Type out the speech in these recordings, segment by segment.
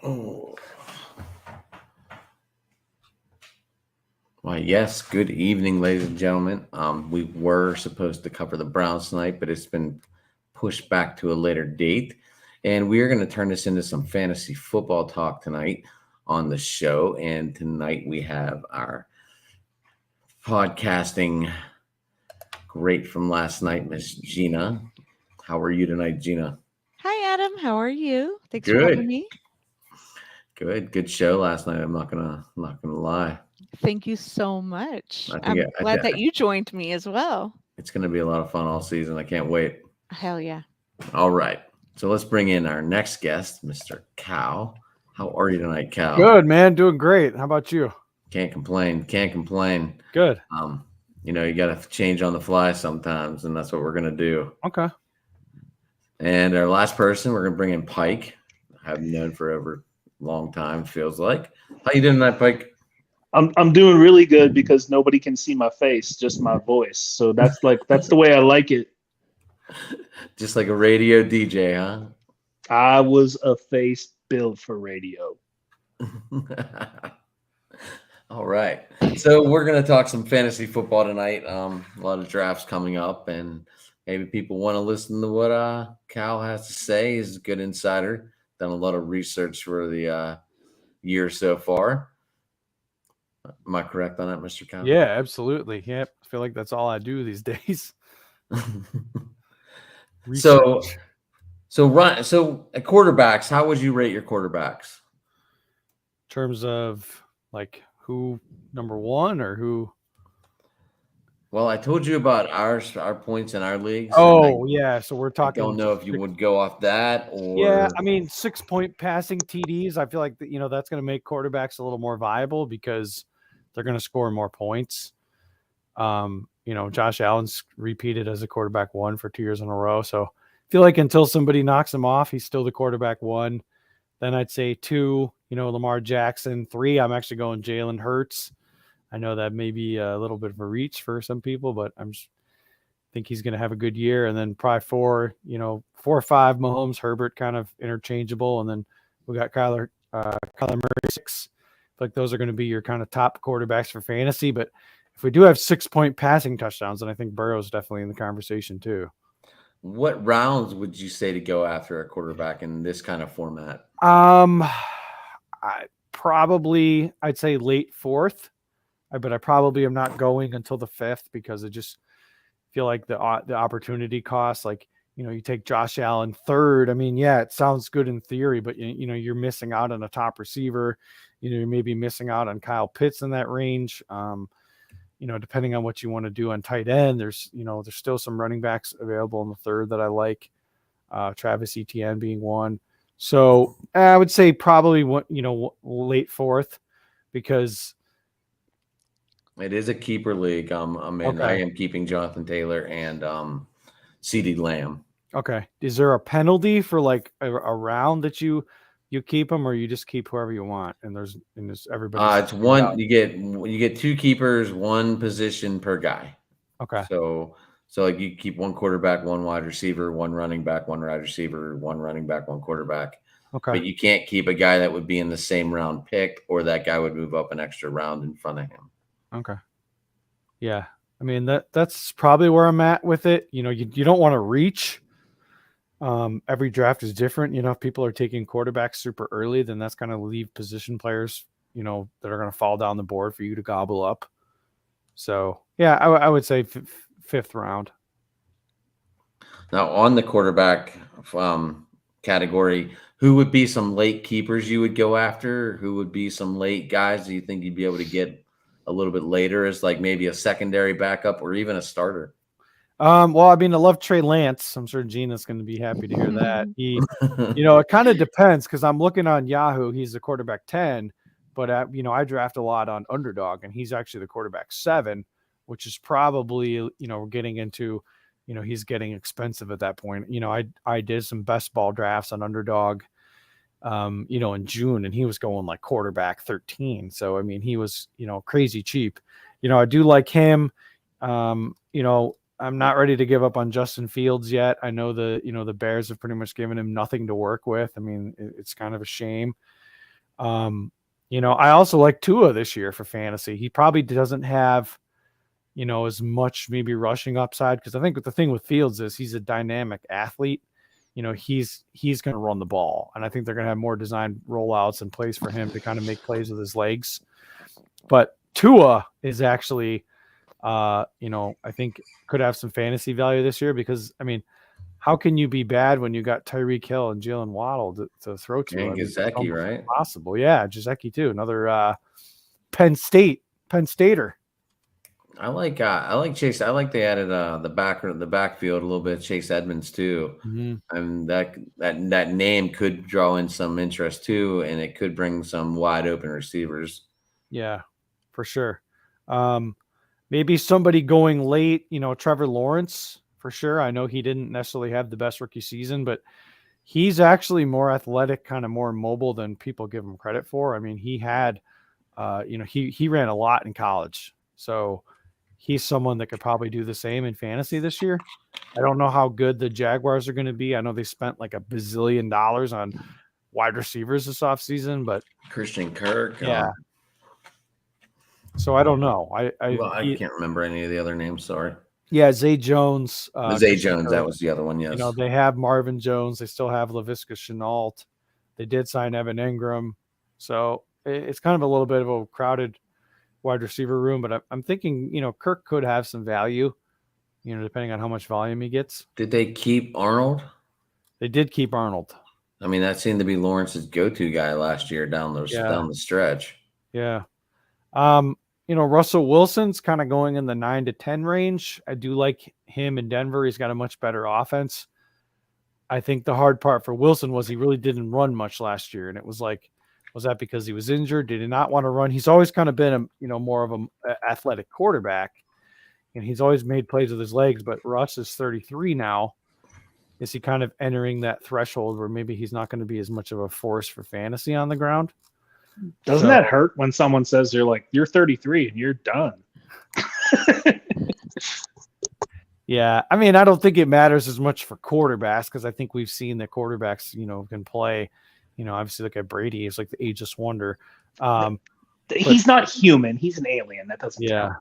Oh. Why, yes. Good evening, ladies and gentlemen. We were supposed to cover the Browns tonight, but it's been pushed back to a later date. And we are going to turn this into some fantasy football talk tonight on the show. And tonight we have our podcasting great from last night, Miss Gina. How are you tonight, Gina? Hi, Adam. How are you? Thanks for Good. having me. Good show last night. I'm not gonna lie. Thank you so much. I think I'm it, I, glad that I- you joined me as well. it's gonna be a lot of fun all season. I can't wait. Hell yeah. All right. So let's bring in our next guest, Mr. Cal. How are you tonight, Cal? Good, man. Doing great. How about you? Can't complain. Good. You got to change on the fly sometimes, and that's what we're gonna do. Okay. And our last person, we're gonna bring in Pike. I've known for over a long time. Feels like. How you doing tonight, Pike? I'm doing really good because nobody can see my face, just my voice. So that's the way I like it. Just like a radio DJ, huh? I was a face built for radio. All right. So we're going to talk some fantasy football tonight. A lot of drafts coming up, and maybe people want to listen to what Cal has to say. He's a good insider. Done a lot of research for the year so far. Am I correct on that, Mr. Cal? Yeah, absolutely. Yep. I feel like that's all I do these days. So at quarterbacks, how would you rate your quarterbacks? In terms of like who number one or who? Well, I told you about our points in our leagues. Oh, yeah. So we're talking. I don't know if you would go off that or. Yeah, I mean, 6-point passing TDs. I feel like that's going to make quarterbacks a little more viable because they're going to score more points. Josh Allen's repeated as a quarterback one for 2 years in a row. So I feel like until somebody knocks him off, he's still the quarterback one. Then I'd say 2, Lamar Jackson. 3, I'm actually going Jalen Hurts. I know that may be a little bit of a reach for some people, but think he's going to have a good year. And then probably 4, 4 or 5, Mahomes, Herbert, kind of interchangeable. And then we got Kyler Murray 6. Like those are going to be your kind of top quarterbacks for fantasy. But if we do have 6-point passing touchdowns, then I think Burrow's definitely in the conversation too. What rounds would you say to go after a quarterback in this kind of format? I'd say late 4th, but I probably am not going until the 5th because I just feel like the opportunity cost, like, you take Josh Allen 3rd. I mean, yeah, it sounds good in theory, but you're missing out on a top receiver. You're maybe missing out on Kyle Pitts in that range. Depending on what you want to do on tight end, there's still some running backs available in the 3rd that I like. Travis Etienne being one. So I would say probably late 4th because it is a keeper league. Okay. I am keeping Jonathan Taylor and CeeDee Lamb. Okay. Is there a penalty for like a round that you keep them, or you just keep whoever you want? And there's everybody. It's one. Out. You get 2 keepers, 1 position per guy. Okay. So like you keep 1 quarterback, 1 wide receiver, 1 running back, 1 wide receiver, 1 running back, 1 quarterback. Okay. But you can't keep a guy that would be in the same round picked, or that guy would move up an extra round in front of him. Okay. Yeah. I mean, that's probably where I'm at with it. You don't want to reach. Every draft is different. If people are taking quarterbacks super early, then that's going to leave position players, that are going to fall down the board for you to gobble up. So, yeah, I would say 5th round. Now, on the quarterback category, who would be some late keepers you would go after? Who would be some late guys do you think you'd be able to get a little bit later as like maybe a secondary backup or even a starter? Well, I mean, I love Trey Lance. I'm sure Gina's going to be happy to hear that. It kind of depends because I'm looking on Yahoo. He's the quarterback 10, but I draft a lot on Underdog, and he's actually the quarterback 7, which is probably getting into, he's getting expensive at that point. I did some best ball drafts on Underdog, in June, and he was going like quarterback 13. So I mean, he was crazy cheap. I do like him. I'm not ready to give up on Justin Fields yet. I know the Bears have pretty much given him nothing to work with. I mean, it's kind of a shame. I also like Tua this year for fantasy. He probably doesn't have, as much maybe rushing upside, because I think the thing with Fields is he's a dynamic athlete. He's going to run the ball, and I think they're going to have more designed rollouts and plays for him to kind of make plays with his legs. But Tua is actually, I think could have some fantasy value this year because, I mean, how can you be bad when you got Tyreek Hill and Jalen Waddle to throw to? And Gesicki, right? Possible. Yeah. Gesicki too. Another Penn Stater. I like Chase. I like they added the backfield a little bit. Chase Edmonds too, and that name could draw in some interest too, and it could bring some wide open receivers. Yeah, for sure. Maybe somebody going late. Trevor Lawrence for sure. I know he didn't necessarily have the best rookie season, but he's actually more athletic, kind of more mobile than people give him credit for. I mean, he had, he ran a lot in college, so he's someone that could probably do the same in fantasy this year. I don't know how good the Jaguars are going to be. I know they spent like $1 bazillion on wide receivers this offseason, but Christian Kirk. Yeah. So I don't know. I can't remember any of the other names. Sorry. Yeah, Zay Jones. Zay Jones, that was the other one. Yes. They have Marvin Jones. They still have Laviska Shenault. They did sign Evan Ingram. So it's kind of a little bit of a crowded wide receiver room, but I'm thinking, Kirk could have some value, depending on how much volume he gets. Did they keep Arnold? They did keep Arnold. I mean, that seemed to be Lawrence's go-to guy last year down the stretch. Yeah. Russell Wilson's kind of going in the 9 to 10 range. I do like him in Denver. He's got a much better offense. I think the hard part for Wilson was he really didn't run much last year, and it was like, was that because he was injured? Did he not want to run? He's always kind of been more of an athletic quarterback, and he's always made plays with his legs. But Russ is 33 now. Is he kind of entering that threshold where maybe he's not going to be as much of a force for fantasy on the ground? Doesn't that hurt when someone says you're 33 and you're done? Yeah, I mean, I don't think it matters as much for quarterbacks because I think we've seen that quarterbacks, can play. Obviously, look at Brady. He's like the ageless wonder. He's not human. He's an alien. That doesn't count.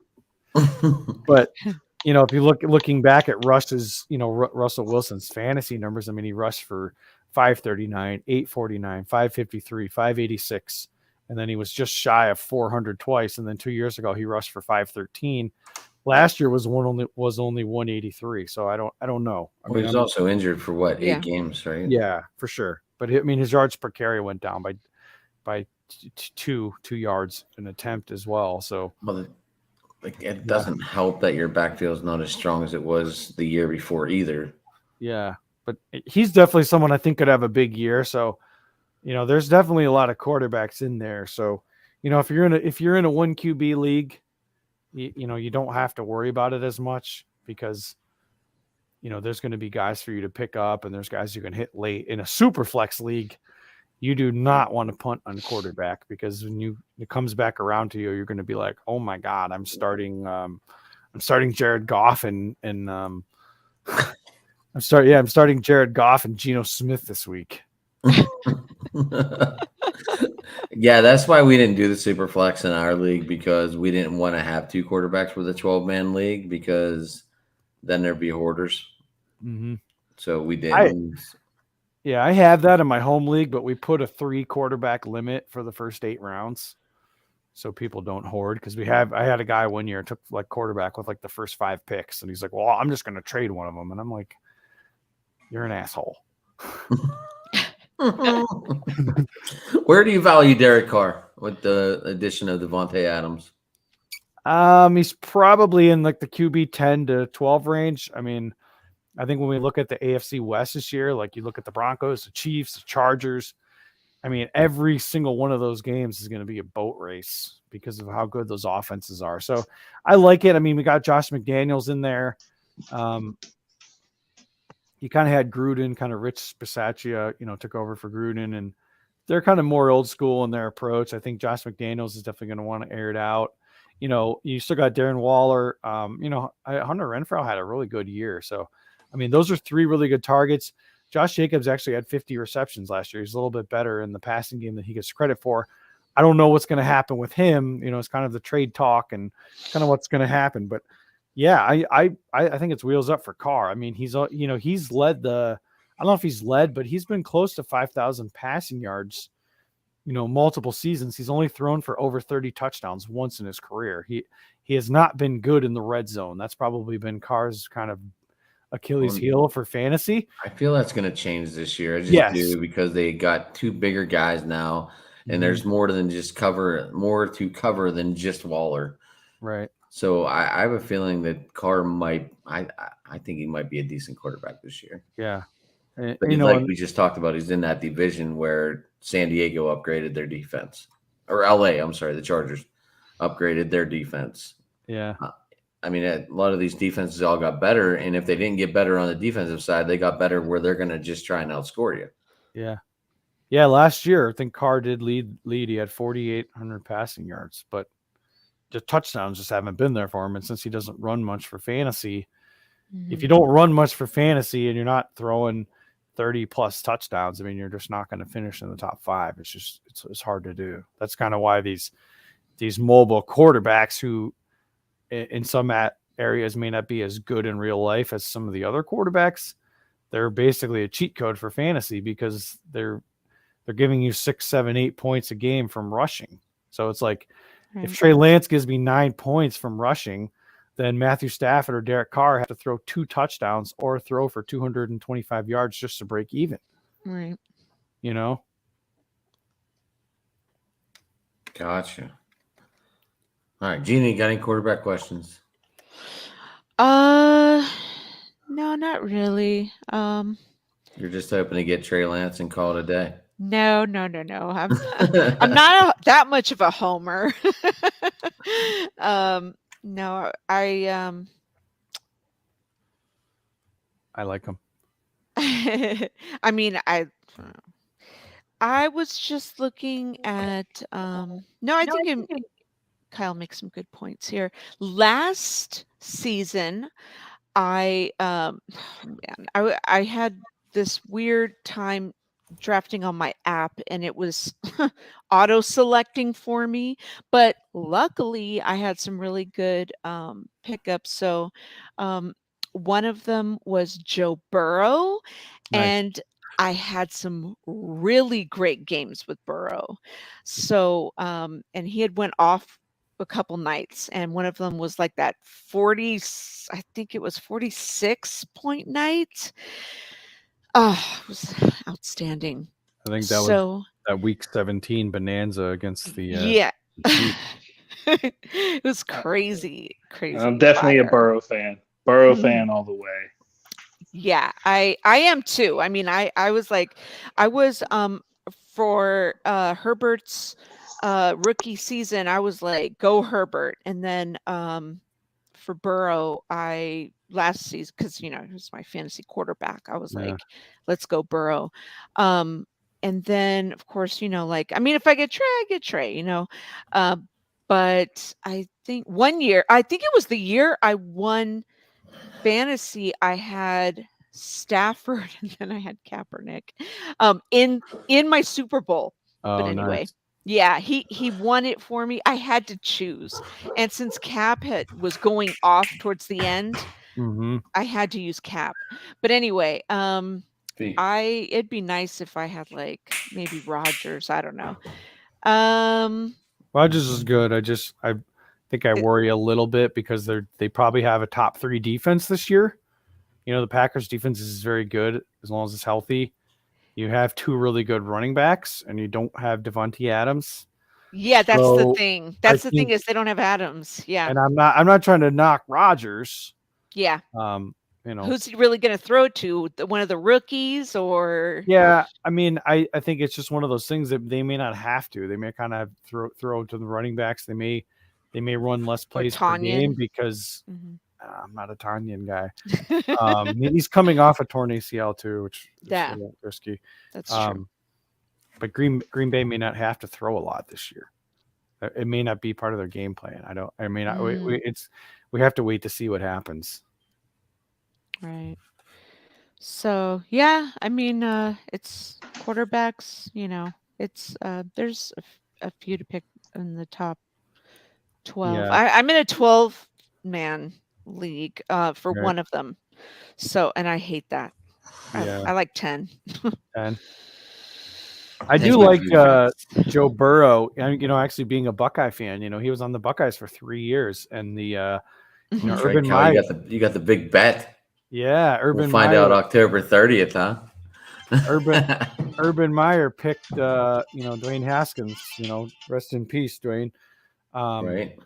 But if you looking back at Russ's, Russell Wilson's fantasy numbers, I mean, he rushed for 539, 849, 553, 586, and then he was just shy of 400 twice. And then 2 years ago, he rushed for 513. Last year was only 183. So I don't know. He was also injured for 8 games, right? Yeah, for sure. But I mean, his yards per carry went down by 2 yards an attempt as well. So it doesn't help that your backfield is not as strong as it was the year before either. Yeah, but he's definitely someone I think could have a big year. So, there's definitely a lot of quarterbacks in there. So, if you're in a 1 QB league, you don't have to worry about it as much because there's going to be guys for you to pick up and there's guys you can hit late. In a super flex league, you do not want to punt on quarterback because when it comes back around to you, you're going to be like, oh my God, I'm starting Jared Goff and I'm starting Jared Goff and Geno Smith this week. Yeah, that's why we didn't do the super flex in our league because we didn't want to have 2 quarterbacks with a 12-man league because then there'd be hoarders. Mm-hmm. So we didn't. I have that in my home league, but we put a 3 quarterback limit for the first 8 rounds. So people don't hoard because I had a guy one year took quarterback with the first 5 picks. And he's like, well, I'm just going to trade one of them. And I'm like, you're an asshole. Where do you value Derek Carr with the addition of Devontae Adams? He's probably in like the QB 10 to 12 range. I mean, I think when we look at the AFC West this year, like you look at the Broncos, the Chiefs, the Chargers, I mean, every single one of those games is going to be a boat race because of how good those offenses are. So I like it. I mean, we got Josh McDaniels in there. You kind of had Gruden, kind of Rich Bisaccia, took over for Gruden, and they're kind of more old school in their approach. I think Josh McDaniels is definitely going to want to air it out. You still got Darren Waller. Hunter Renfrow had a really good year. So, I mean, those are three really good targets. Josh Jacobs actually had 50 receptions last year. He's a little bit better in the passing game than he gets credit for. I don't know what's going to happen with him. It's kind of the trade talk and kind of what's going to happen. But yeah, I think it's wheels up for Carr. I mean, he's led I don't know if he's led, but he's been close to 5,000 passing yards, multiple seasons. He's only thrown for over 30 touchdowns once in his career. He has not been good in the red zone. That's probably been Carr's kind of Achilles heel for fantasy. I feel that's going to change this year. I just do, because they got two bigger guys now, and there's more to cover than just Waller. Right. So I have a feeling that Carr might. I think he might be a decent quarterback this year. Yeah. But we just talked about, he's in that division where San Diego upgraded their defense, or LA. I'm sorry, the Chargers upgraded their defense. Yeah. I mean, a lot of these defenses all got better, and if they didn't get better on the defensive side, they got better where they're going to just try and outscore you. Yeah. Yeah, last year, I think Carr did lead. He had 4,800 passing yards, but the touchdowns just haven't been there for him. And since he doesn't run much for fantasy, if you don't run much for fantasy and you're not throwing 30-plus touchdowns, I mean, you're just not going to finish in the top 5. It's hard to do. That's kind of why these mobile quarterbacks who in some areas may not be as good in real life as some of the other quarterbacks, they're basically a cheat code for fantasy because they're giving you 6, 7, 8 points a game from rushing. So it's like, if Trey Lance gives me 9 points from rushing, then Matthew Stafford or Derek Carr have to throw 2 touchdowns or throw for 225 yards just to break even. Right. Gotcha. All right, Jeannie, got any quarterback questions? No, not really. You're just hoping to get Trey Lance and call it a day. No. I'm not that much of a homer. No, I like him. I mean, I was just looking at no, I think Kyle makes some good points here. Last season, I had this weird time drafting on my app, and it was auto selecting for me, but luckily I had some really good pickups. So one of them was Joe Burrow. Nice. And I had some really great games with Burrow. So and he had went off a couple nights, and one of them was like that 40, I think it was 46 point night. Oh, it was outstanding. I think that was that week 17 bonanza against the yeah. It was crazy. I'm definitely a Burrow fan. Fan all the way. Yeah, I am too. I mean, I was for Herbert's rookie season, I was like, go Herbert. And then for Burrow, last season, because he was my fantasy quarterback, I was like, let's go Burrow. And then of course, if I get Trey, I get Trey, but I think one year, I think it was the year I won fantasy, I had Stafford and then I had Kaepernick in my Super Bowl. But anyway, nice. Yeah, he won it for me. I had to choose, and since Cap was going off towards the end, I had to use Cap. But anyway, it'd be nice if I had like maybe Rodgers. I don't know. Rodgers is good. I think I worry a little bit because they probably have a top 3 defense this year. The Packers defense is very good as long as it's healthy. You have 2 really good running backs, and you don't have Devontae Adams. Yeah, that's the So, thing. That's the thing think- is they don't have Adams. Yeah. And I'm not trying to knock Rodgers. Yeah. You know, Who's he really going to throw to? One of the rookies or? yeah. I mean, I think it's just one of those things that they may not have to. They may kind of throw to the running backs. They may run less plays per game Tonyan. because Mhm. I'm not a Tanyan guy. He's coming off a torn ACL too, which is a Yeah. little risky. That's true. But Green Bay may not have to throw a lot this year. It may not be part of their game plan. We have to wait to see what happens. Right. So yeah, I mean, it's quarterbacks. It's there's a few to pick in the top 12. Yeah. I'm in a 12-man league for Right. one of them. So, and I hate that. Yeah. I like 10. And I Thanks do for like the Joe Burrow. And actually being a Buckeye fan, he was on the Buckeyes for 3 years, and the That's right, Urban Cal, Meyer. you got the big bet. Urban We'll find Meyer. out October 30th, huh? Urban Meyer picked Dwayne Haskins. Rest in peace, Dwayne. Right.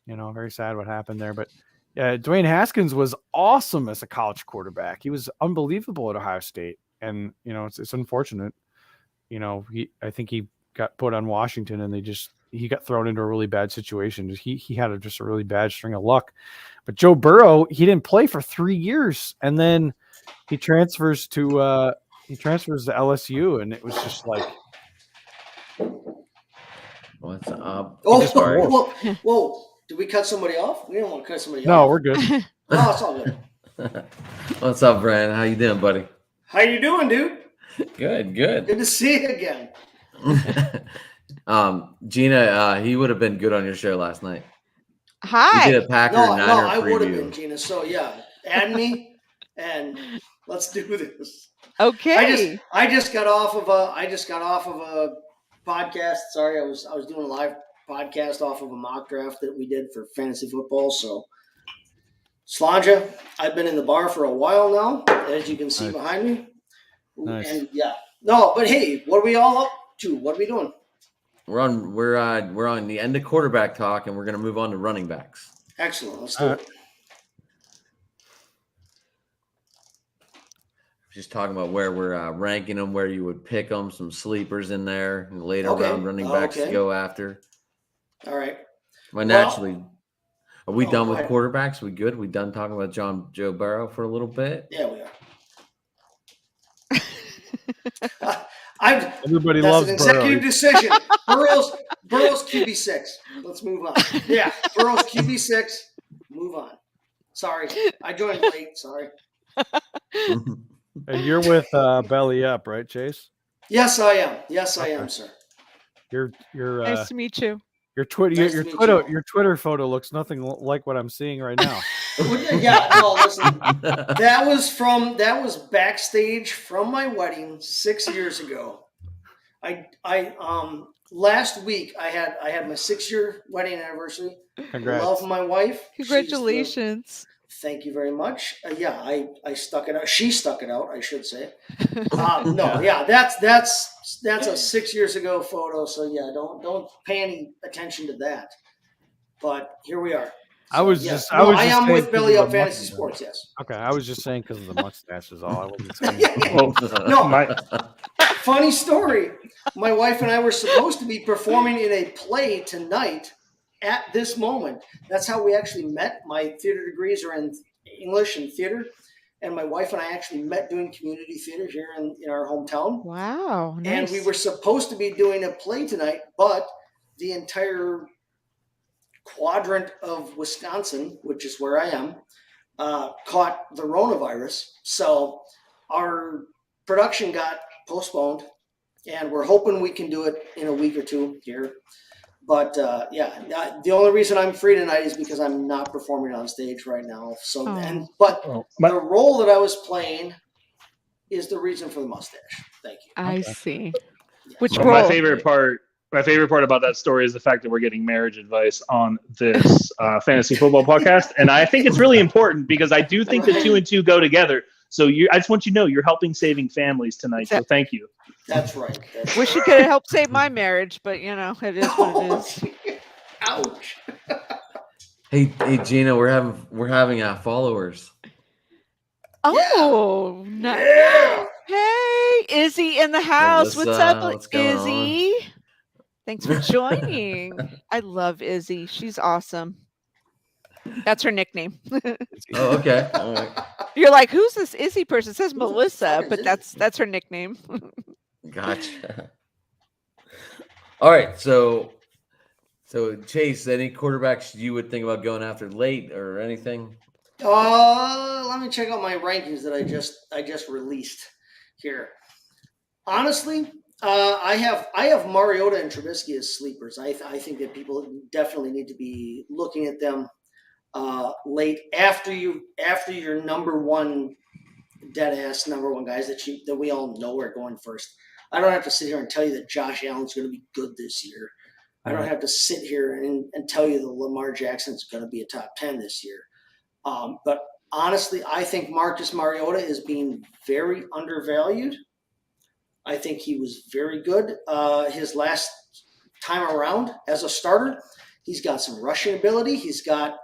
Very sad what happened there, but Dwayne Haskins was awesome as a college quarterback. He was unbelievable at Ohio State, and it's unfortunate. I think he got put on Washington, and he got thrown into a really bad situation. He had just a really bad string of luck. But Joe Burrow, he didn't play for 3 years, and then he transfers to LSU, and it was just like, What's up? Oh, Sorry. whoa. Did we cut somebody off? We don't want to cut somebody no, off. we're good. No, it's all good. What's up, Brian? How you doing, buddy? How you doing, dude? Good. Good to see you again. Gina, he would have been good on your show last night. We Hi. did a Packer No, Niner I would have preview. been, Gina. So yeah, add me and let's do this. Okay. I just got off of a podcast. Sorry, I was doing a live podcast off of a mock draft that we did for fantasy football. So Slanja, I've been in the bar for a while now, as you can see Nice. behind me. Nice. And yeah. No, but hey, what are we all up to? What are we doing? We're on the end of quarterback talk, and we're gonna move on to running backs. Excellent. Let's do All it. Just talking about where we're ranking them, where you would pick them, some sleepers in there, and later Okay. round running backs to Okay. go after. All right. Well, naturally, are we Oh, done go with ahead. quarterbacks? We good? We done talking about Joe Burrow for a little bit? Yeah, we are. Everybody That's loves an executive Burrow. decision. Burrow's QB6. Let's move on. Yeah, Burrow's QB6. Move on. Sorry, I joined late. Sorry. And you're with Belly Up, right, Chase? Yes, I am. Yes, I am, sir. Your Nice to meet you. your Twitter Nice to meet you. your Twitter photo looks nothing like what I'm seeing right now. Yeah, no, listen. That was backstage from my wedding 6 years ago. I last week I had my 6-year wedding anniversary. Congrats. Love my wife. She's the- Congratulations. Thank you very much. Yeah, I stuck it out. She stuck it out, I should say. No, yeah, that's a 6 years ago photo. So yeah, don't pay any attention to that. But here we are. I was Yeah. just No, I was I just am saying with 'cause Belly of Up the Fantasy mustache. Sports. Yes. Okay, I was just saying because of the mustache is all. I wasn't saying. Well, No. my Funny story. My wife and I were supposed to be performing in a play tonight at this moment. That's how we actually met. My theater degrees are in English and theater. And my wife and I actually met doing community theater here in our hometown. Wow. Nice. And we were supposed to be doing a play tonight, but the entire quadrant of Wisconsin, which is where I am, caught the coronavirus. So our production got postponed, and we're hoping we can do it in a week or two here. But the only reason I'm free tonight is because I'm not performing on stage right now. So, Oh. but my, the role that I was playing is the reason for the mustache. Thank you. I Okay. see. Which my role? favorite part about that story is the fact that we're getting marriage advice on this fantasy football podcast, and I think it's really important because I do think the 2 and 2 go together. So I just want you to know you're helping saving families tonight. So thank you. That's right. That's Wish you could have helped save my marriage, but you know, it is what it is. Ouch. Hey, Gina, we're having followers. Oh, nice. Yeah. Hey, Izzy in the house. What's up, what's going on? Izzy? Thanks for joining. I love Izzy. She's awesome. That's her nickname. Oh, okay. All right. You're like, who's this Izzy person? It says Who the Melissa, fuck is but Izzy? that's her nickname. Gotcha. All right. So Chase, any quarterbacks you would think about going after late or anything? Let me check out my rankings that I just released here. Honestly, I have Mariota and Trubisky as sleepers. I think that people definitely need to be looking at them late after your number one dead ass number one guys that we all know are going first. I don't have to sit here and tell you that Josh Allen's going to be good this year. I don't have to sit here and tell you that Lamar Jackson's going to be a top 10 this year. But honestly, I think Marcus Mariota is being very undervalued. I think he was very good his last time around as a starter. He's got some rushing ability. He's got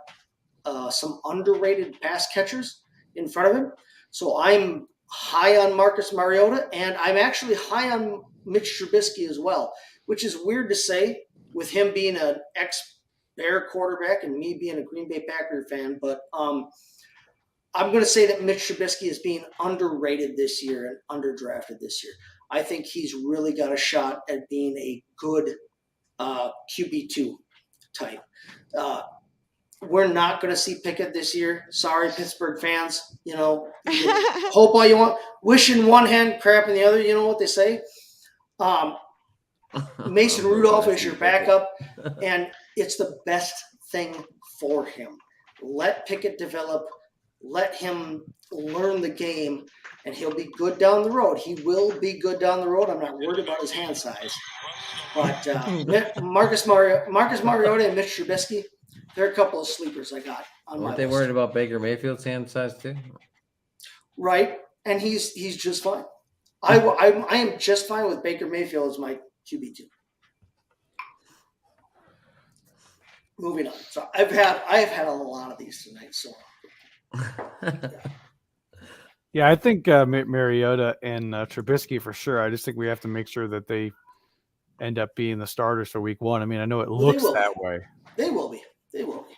some underrated pass catchers in front of him. So I'm high on Marcus Mariota, and I'm actually high on Mitch Trubisky as well, which is weird to say with him being an ex-Bear quarterback and me being a Green Bay Packer fan. But I'm going to say that Mitch Trubisky is being underrated this year and underdrafted this year. I think he's really got a shot at being a good QB2 type. We're not going to see Pickett this year. Sorry, Pittsburgh fans. You know, hope all you want. Wish in one hand, crap in the other. You know what they say. Mason Rudolph is your backup, and it's the best thing for him. Let Pickett develop. Let him learn the game, and he'll be good down the road. He will be good down the road. I'm not worried about his hand size. But Marcus Mariota and Mitch Trubisky, they're a couple of sleepers I got on my Aren't they list. worried about Baker Mayfield's hand size too? Right, and he's just fine. I am just fine with Baker Mayfield as my QB2. Moving on. So I've had a lot of these tonight. So Yeah, I think Mariota and Trubisky for sure. I just think we have to make sure that they end up being the starters for week one. I mean, I know it looks will that be. way. they will be. They will be.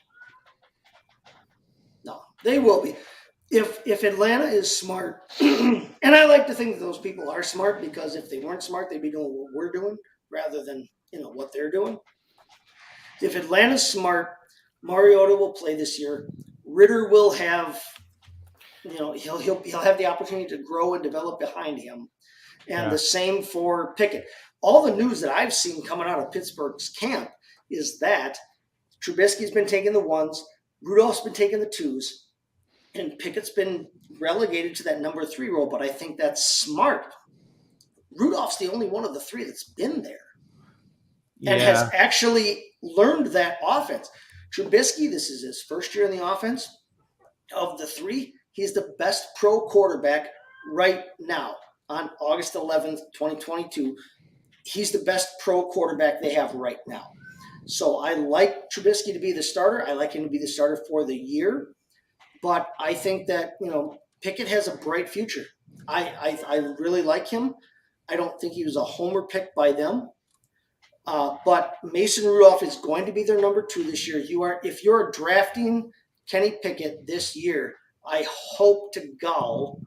No, they will be. If Atlanta is smart, and I like to think that those people are smart, because if they weren't smart, they'd be doing what we're doing rather than what they're doing. If Atlanta's smart, Mariota will play this year. Ritter will have, he'll have the opportunity to grow and develop behind him, and the same for Pickett. All the news that I've seen coming out of Pittsburgh's camp is that Trubisky's been taking the ones, Rudolph's been taking the twos, and Pickett's been relegated to that number 3 role. But I think that's smart. Rudolph's the only one of the 3 that's been there and has actually learned that offense. Trubisky, this is his first year in the offense. Of the 3, he's the best pro quarterback right now on August 11th, 2022. He's the best pro quarterback they have right now. So I like Trubisky to be the starter. I like him to be the starter for the year. But I think that, Pickett has a bright future. I really like him. I don't think he was a homer pick by them. But Mason Rudolph is going to be their number 2 this year. If you're drafting Kenny Pickett this year, I hope to God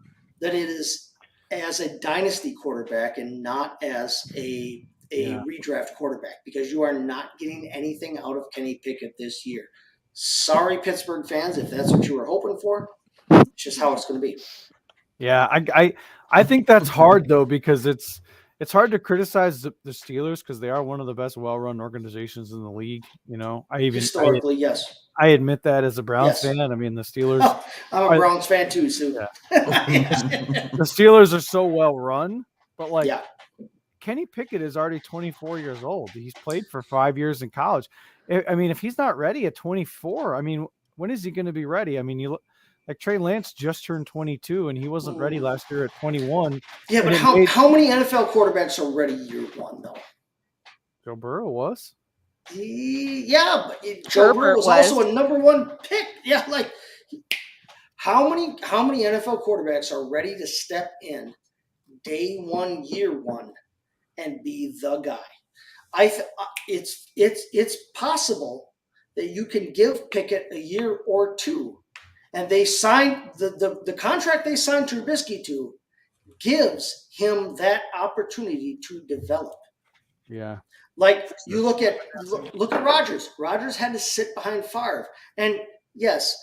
that it is as a dynasty quarterback and not as a redraft quarterback, because you are not getting anything out of Kenny Pickett this year. Sorry, Pittsburgh fans, if that's what you were hoping for. It's just how it's going to be. Yeah, I think that's hard though, because it's hard to criticize the Steelers because they are one of the best well-run organizations in the league. Historically, yes. I admit that as a Browns fan. I mean, the Steelers. Oh, I'm a Browns fan too, so. Yeah. The Steelers are so well run, but Kenny Pickett is already 24 years old. He's played for 5 years in college. I mean, if he's not ready at 24, I mean, when is he going to be ready? I mean, you Like Trey Lance just turned 22 and he wasn't ready last year at 21. Yeah, but And it how, made- how many NFL quarterbacks are ready year one though? Joe Burrow was. Yeah, but Joe Burrow Herbert was also a number one pick. Yeah, like how many NFL quarterbacks are ready to step in day one, year one, and be the guy? It's possible that you can give Pickett a year or two, and they signed the contract they signed Trubisky to gives him that opportunity to develop. Yeah. Like you look at Rodgers. Rodgers had to sit behind Favre, and yes,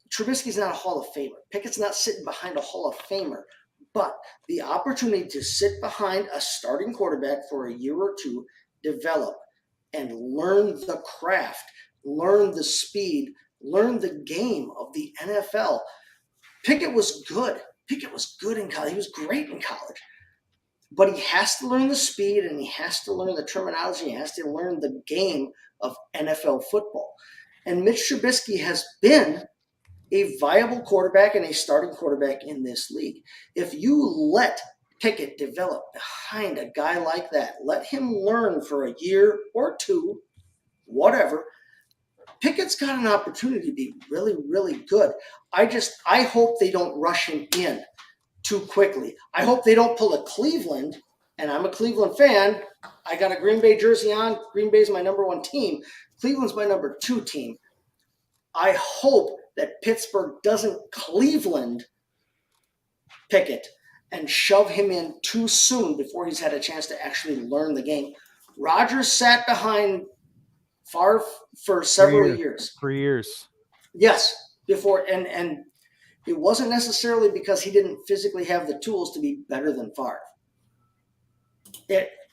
Trubisky's not a Hall of Famer. Pickett's not sitting behind a Hall of Famer, but the opportunity to sit behind a starting quarterback for a year or two, develop, and learn the craft, learn the speed, learn the game of the NFL. Pickett was good. Pickett was good in college. He was great in college. But he has to learn the speed and he has to learn the terminology. He has to learn the game of NFL football. And Mitch Trubisky has been a viable quarterback and a starting quarterback in this league. If you let Pickett develop behind a guy like that, let him learn for a year or two, whatever, Pickett's got an opportunity to be really, really good. I hope they don't rush him in too quickly. I hope they don't pull a Cleveland, and I'm a Cleveland fan. I got a Green Bay jersey on. Green Bay's my number one team. Cleveland's my number two team. I hope that Pittsburgh doesn't Cleveland Pickett and shove him in too soon before he's had a chance to actually learn the game. Rodgers sat behind Favre for several years. 3 years. Yes, before and it wasn't necessarily because he didn't physically have the tools to be better than Favre.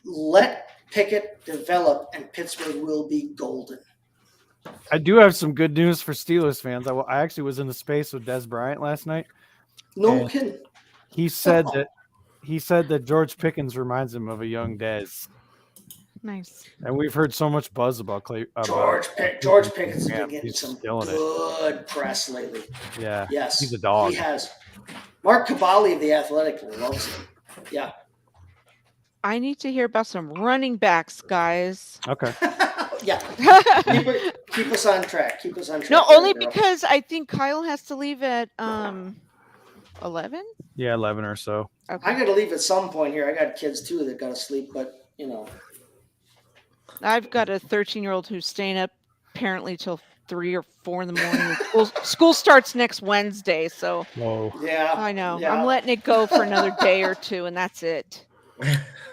Let Pickett develop, and Pittsburgh will be golden. I do have some good news for Steelers fans. I actually was in the space with Des Bryant last night. No And kidding. He said that George Pickens reminds him of a young Dez. Nice. And we've heard so much buzz about George Pickens has been getting he's some killing it. good press lately. Yeah. Yes, He's a dog. He has. Mark Cavalli of The Athletic loves him. Yeah. I need to hear about some running backs, guys. Okay. Yeah. Keep us on track. Keep us on track. No, there, only girl. because I think Kyle has to leave at 11. Yeah, 11 or so. I Okay. got to leave at some point here. I got kids too that got to sleep, but you know. I've got a 13-year-old who's staying up apparently till 3 or 4 in the morning. School starts next Wednesday, so Whoa. Yeah. I know. Yeah. I'm letting it go for another day or two, and that's it.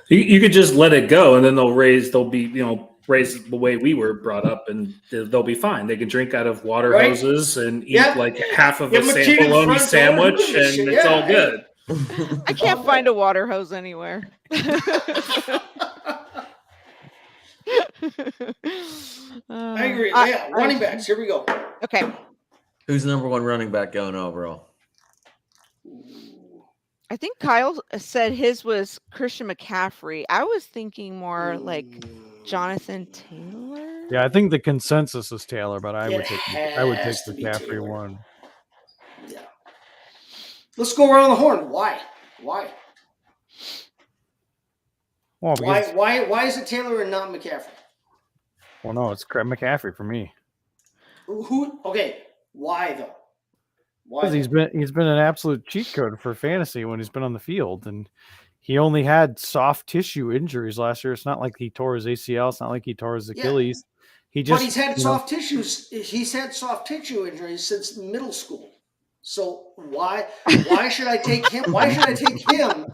You could just let it go, and then they'll raise the way we were brought up, and they'll be fine. They can drink out of water Right. hoses and eat Yep. like half of Give a 'em a key to the bologna front door, sandwich, do this and shit. it's all Yeah, good. I can't find a water hose anywhere. I agree. Yeah. Running backs. Here we go. Okay. Who's the number one running back going overall? I think Kyle said his was Christian McCaffrey. I was thinking more like Jonathan Taylor. Yeah, I think the consensus is Taylor, but I would It take has to be McCaffrey Taylor. one. Yeah. Let's go around the horn. Why? Well, because, Why is it Taylor and not McCaffrey? well, no, it's McCaffrey for me. Who? Okay. Why though? Why? Because he's been an absolute cheat code for fantasy when he's been on the field, and he only had soft tissue injuries last year. It's not like he tore his ACL. It's not like he tore his Yeah. Achilles. He just, But he's had you know, soft tissues. He's had soft tissue injuries since middle school. So why should I take him? Why should I take him?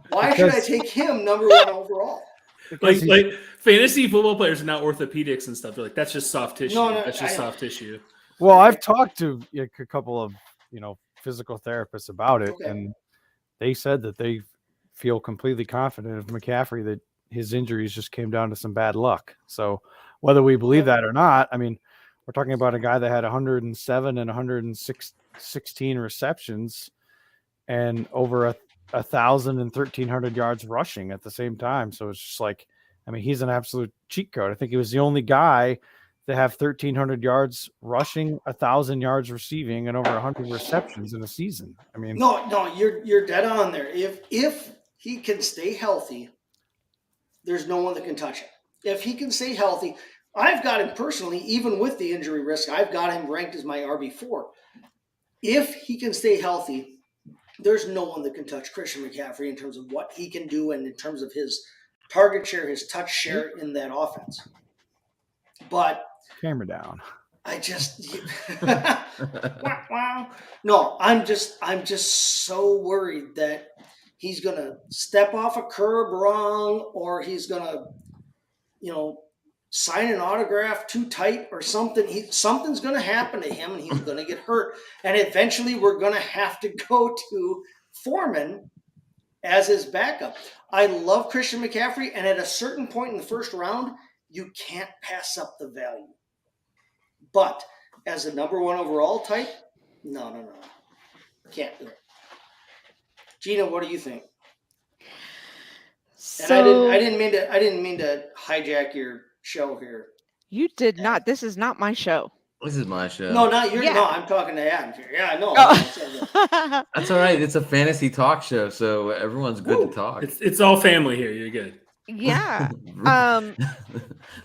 Why should I take him number one overall? because he's- Like fantasy football players are not orthopedics and stuff. They're like, that's just soft tissue. No, That's just I know. soft tissue. Well, I've talked to a couple of physical therapists about it, Okay. and they said that they feel completely confident of McCaffrey that his injuries just came down to some bad luck. So whether we believe that or not, I mean, we're talking about a guy that had 107 and 116 receptions and over 1,000 and 1,300 yards rushing at the same time. So it's just like, I mean, he's an absolute cheat code. I think he was the only guy that have 1,300 yards rushing, 1,000 yards receiving, and over 100 receptions in a season. I mean, No, you're dead on there. If he can stay healthy, there's no one that can touch him. If he can stay healthy, I've got him personally, even with the injury risk, I've got him ranked as my RB4. If he can stay healthy, there's no one that can touch Christian McCaffrey in terms of what he can do and in terms of his target share, his touch share in that offense. But camera down. I just no, I'm just so worried that he's gonna step off a curb wrong, or he's gonna, sign an autograph too tight or something. Something's gonna happen to him and he's gonna get hurt. And eventually we're gonna have to go to Foreman as his backup. I love Christian McCaffrey, and at a certain point in the first round, you can't pass up the value. But as a number 1 overall type, no. Can't do it. Gina, what do you think? So And I didn't mean to hijack your show here. you did not. This is not my show. This is my show. No, not your. Yeah. No, I'm talking to Adam here. Yeah, I know. Oh. That's all right. It's a fantasy talk show, so everyone's good Woo. to talk. It's all family here. You're good. Yeah.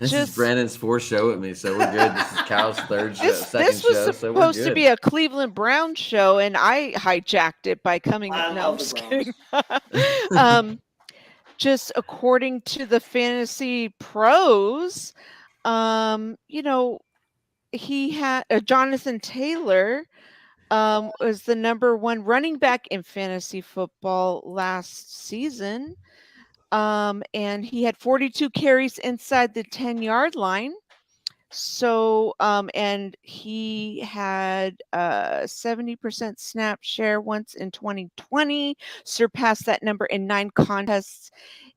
This is just- Brandon's 4th show with me, so we're good. This is Cal's 3rd show, This 2nd was show, so we're supposed to good. be a Cleveland Browns show, and I hijacked it by coming. I No, I'm love just the kidding. Just according to the fantasy pros, he had Jonathan Taylor was the number 1 running back in fantasy football last season. And he had 42 carries inside the 10-yard line. So, and he had 70% snap share once in 2020, surpassed that number in 9 contests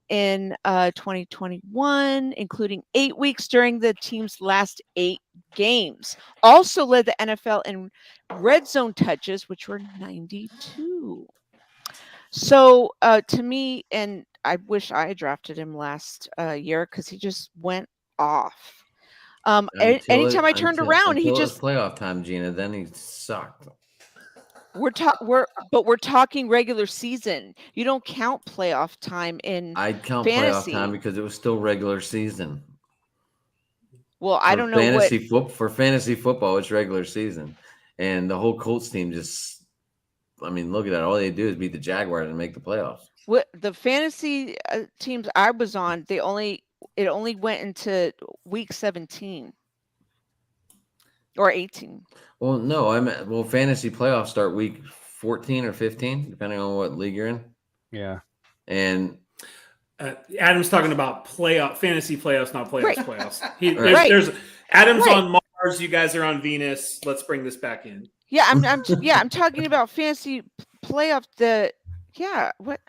in 2021, including 8 weeks during the team's last 8 games. Also led the NFL in red zone touches, which were 92. So, to me, and I wish I drafted him last year because he just went off. Anytime I turned around, he until just it's playoff time, Gina. Then he sucked. we're talking regular season. You don't count playoff time in. I'd count fantasy. playoff time because it was still regular season. Well, I don't know what. For fantasy football, it's regular season, and the whole Colts team just. I mean, look at that. All they do is beat the Jaguars and make the playoffs. What the fantasy teams I was on, it only went into week 17 or 18. Well, no, fantasy playoffs start week 14 or 15, depending on what league you're in. Yeah. And Adam's talking about fantasy playoffs, not playoffs. Right. Playoffs. Right. There's Adam's Right. on Mars. You guys are on Venus. Let's bring this back in. Yeah, I'm talking about fantasy playoff. What?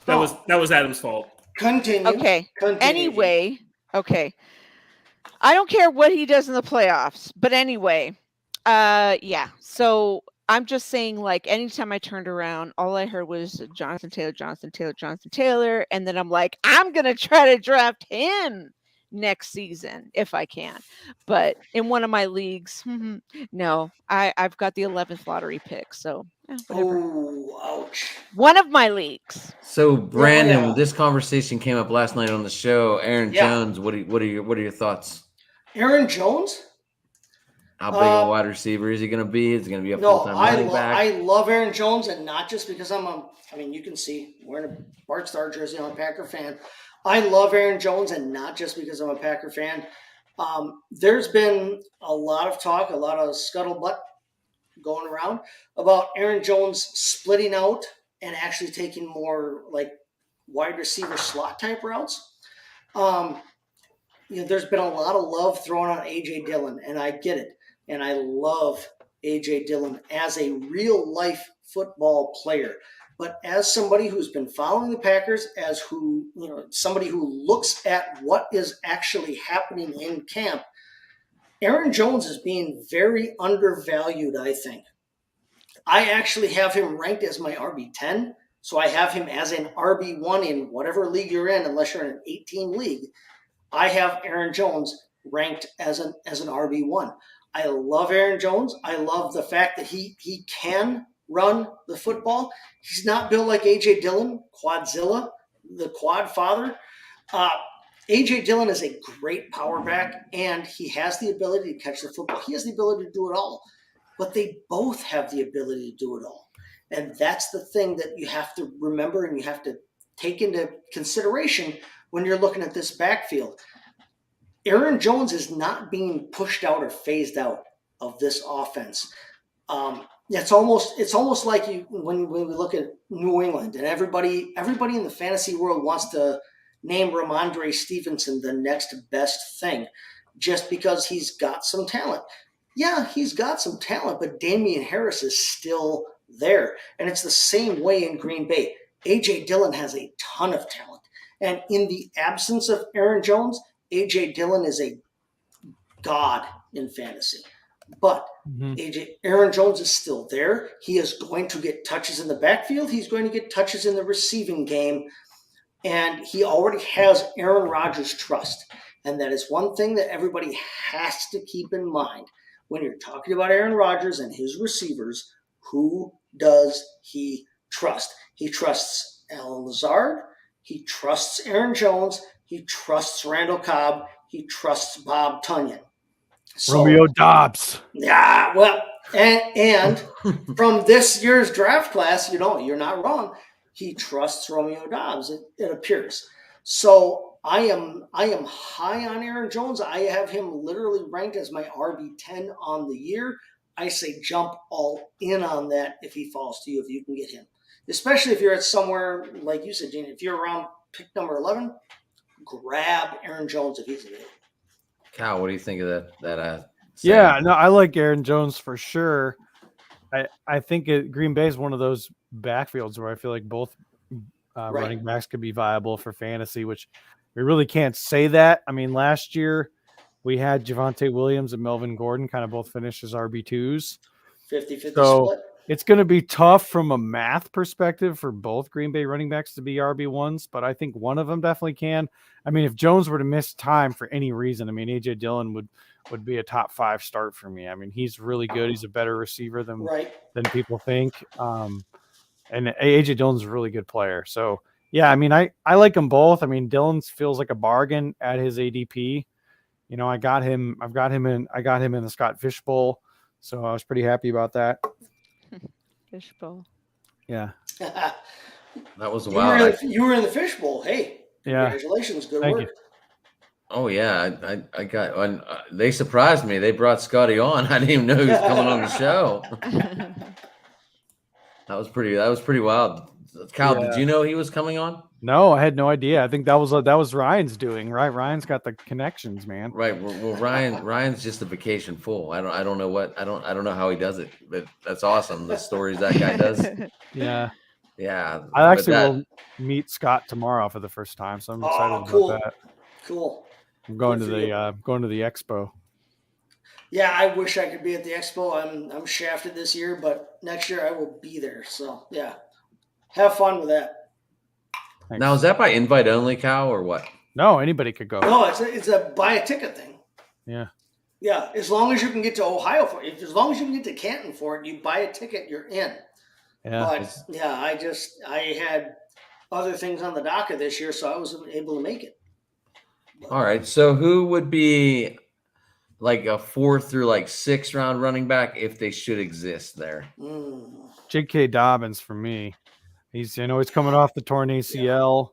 That was Adam's fault. Continue. Okay. Continue. Anyway, okay. I don't care what he does in the playoffs, but anyway, yeah. So I'm just saying, like, anytime I turned around, all I heard was Jonathan Taylor, and then I'm like, I'm gonna try to draft him next season if I can. But in one of my leagues, no, I've got the 11th lottery pick, so whatever. Oh, ouch. One of my leagues. so, Brandon, Yeah. this conversation came up last night on the show. Aaron Yeah. Jones, what are your thoughts? Aaron Jones? How big a wide receiver is he going to be? Is he going to be a No, full-time running back? I love Aaron Jones, and not just because you can see wearing a Bart Starr jersey. I'm a Packer fan. I love Aaron Jones, and not just because I'm a Packer fan. There's been a lot of talk, a lot of scuttlebutt going around about Aaron Jones splitting out and actually taking more like wide receiver slot type routes. There's been a lot of love thrown on A.J. Dillon, and I get it. And I love A.J. Dillon as a real life football player. But as somebody who's been following the Packers, somebody who looks at what is actually happening in camp, Aaron Jones is being very undervalued, I think. I actually have him ranked as my RB10. So I have him as an RB1 in whatever league you're in, unless you're in an 18 league. I have Aaron Jones ranked as an RB1. I love Aaron Jones. I love the fact that he can run the football. He's not built like A.J. Dillon, Quadzilla, the quad father. A.J. Dillon is a great power back, and he has the ability to catch the football. He has the ability to do it all. But they both have the ability to do it all. And that's the thing that you have to remember and you have to take into consideration when you're looking at this backfield. Aaron Jones is not being pushed out or phased out of this offense. It's almost like when we look at New England and everybody in the fantasy world wants to name Ramondre Stevenson the next best thing just because he's got some talent. Yeah, he's got some talent, but Damian Harris is still there. And it's the same way in Green Bay. A.J. Dillon has a ton of talent. And in the absence of Aaron Jones, A.J. Dillon is a god in fantasy. But Aaron Jones is still there. He is going to get touches in the backfield. He's going to get touches in the receiving game. And he already has Aaron Rodgers' trust. And that is one thing that everybody has to keep in mind. When you're talking about Aaron Rodgers and his receivers, who does he trust? He trusts Allen Lazard. He trusts Aaron Jones. He trusts Randall Cobb. He trusts Bob Tunyon. So, Romeo Dobbs. Yeah, well, and from this year's draft class, you're not wrong. He trusts Romeo Dobbs, it appears. So I am high on Aaron Jones. I have him literally ranked as my RB10 on the year. I say jump all in on that if he falls to you, if you can get him. Especially if you're at somewhere, like you said, Gene, if you're around pick number 11, grab Aaron Jones if he's available. Cal, what do you think of that? Yeah, no, I like Aaron Jones for sure. I think Green Bay is one of those backfields where I feel like both running backs could be viable for fantasy, which we really can't say that. I mean, last year we had Javonte Williams and Melvin Gordon kind of both finish as RB2s. 50-50 so split. It's going to be tough from a math perspective for both Green Bay running backs to be RB1s, but I think one of them definitely can. I mean, if Jones were to miss time for any reason, I mean, A.J. Dillon would be a top 5 start for me. I mean, he's really good. He's a better receiver than people think. And A.J. Dillon's a really good player. So, yeah, I mean, I like them both. I mean, Dillon feels like a bargain at his ADP. I got him in the Scott Fish Bowl. So I was pretty happy about that. Fishbowl. Yeah. That was wild. You were in the fishbowl. Hey, congratulations. Good Thank work. you. Oh yeah, I got. And they surprised me. They brought Scotty on. I didn't even know he was coming on the show. That was pretty wild. Cal, did you know he was coming on? No, I had no idea. I think that was Ryan's doing, right? Ryan's got the connections, man. Right. Well, Ryan's just a vacation fool. I don't know how he does it, but that's awesome. The stories that guy does. Yeah. Yeah. I actually will meet Scott tomorrow for the first time, so I'm excited about that. Cool. I'm going to the expo. Yeah, I wish I could be at the expo. I'm shafted this year, but next year I will be there. So yeah, have fun with that. Thanks. Now, is that by invite only, Cal, or what? No, anybody could go. No, it's a buy a ticket thing. Yeah. Yeah, as long as you can get to Ohio for it. As long as you can get to Canton for it, you buy a ticket, you're in. Yeah. But yeah, I had other things on the docket this year, so I wasn't able to make it. All right. So who would be like a 4th through 6th round running back if they should exist there? J.K. Dobbins for me. He's coming off the torn ACL.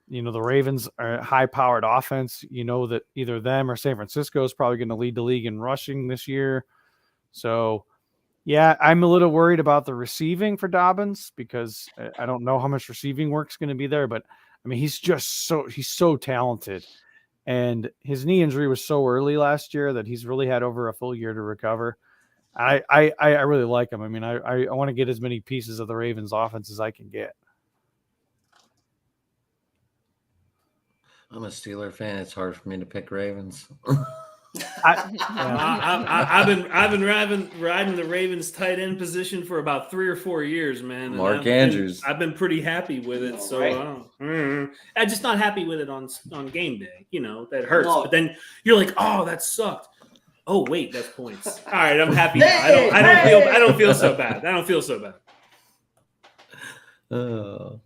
Yeah. The Ravens are a high-powered offense. That either them or San Francisco is probably going to lead the league in rushing this year. So, yeah, I'm a little worried about the receiving for Dobbins because I don't know how much receiving work's going to be there. But, I mean, he's so talented. And his knee injury was so early last year that he's really had over a full year to recover. I really like him. I mean, I want to get as many pieces of the Ravens offense as I can get. I'm a Steeler fan. It's hard for me to pick Ravens. I've been riding the Ravens tight end position for about 3 or 4 years, man. And Mark Andrews. I've been pretty happy with it. So Right. I'm just not happy with it on game day. That hurts. No. But then you're like, oh, that sucked. Oh wait, that's points. All right, I'm happy now. Hey, I don't feel so bad. I don't feel so bad. Oh.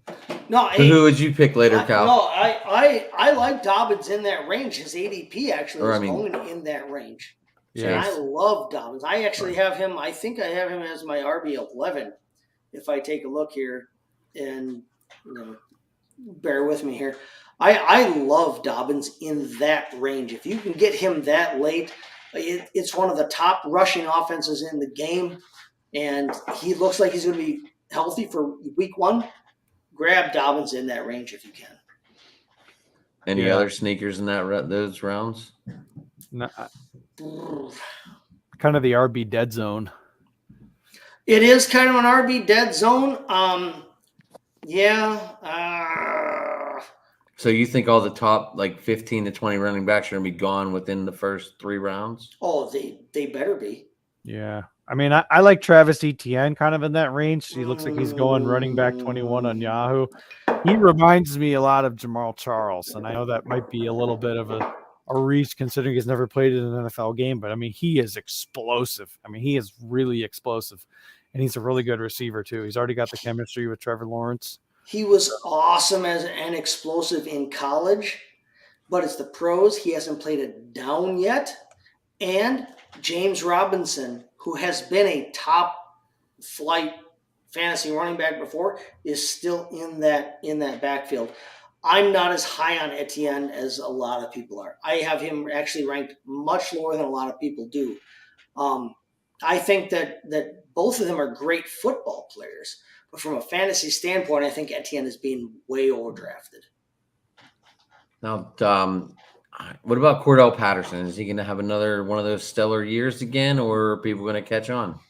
No, So who would you pick later, Cal? I like Dobbins in that range. His ADP actually Or, is I mean- going in that range. Yeah. And I love Dobbins. I actually have him. I think I have him as my RB11. If I take a look here, and bear with me here, I love Dobbins in that range. If you can get him that late, it's one of the top rushing offenses in the game, and he looks like he's going to be healthy for week 1. Grab Dobbins in that range if you can. Any Yeah. other sneakers in those rounds? No, kind of the RB dead zone. It is kind of an RB dead zone. So you think all the top 15 to 20 running backs are going to be gone within the first 3 rounds? Oh, they better be. Yeah. I mean, I like Travis Etienne kind of in that range. He looks like he's going running back 21 on Yahoo. He reminds me a lot of Jamal Charles, and I know that might be a little bit of a reach considering he's never played in an NFL game, but I mean, he is explosive. I mean, he is really explosive, and he's a really good receiver too. He's already got the chemistry with Trevor Lawrence. He was awesome as an explosive in college, but it's the pros. He hasn't played it down yet. And James Robinson, who has been a top flight fantasy running back before, is still in that backfield. I'm not as high on Etienne as a lot of people are. I have him actually ranked much lower than a lot of people do. I think that both of them are great football players, but from a fantasy standpoint, I think Etienne is being way overdrafted. Now, what about Cordell Patterson? Is he going to have another one of those stellar years again, or are people going to catch on?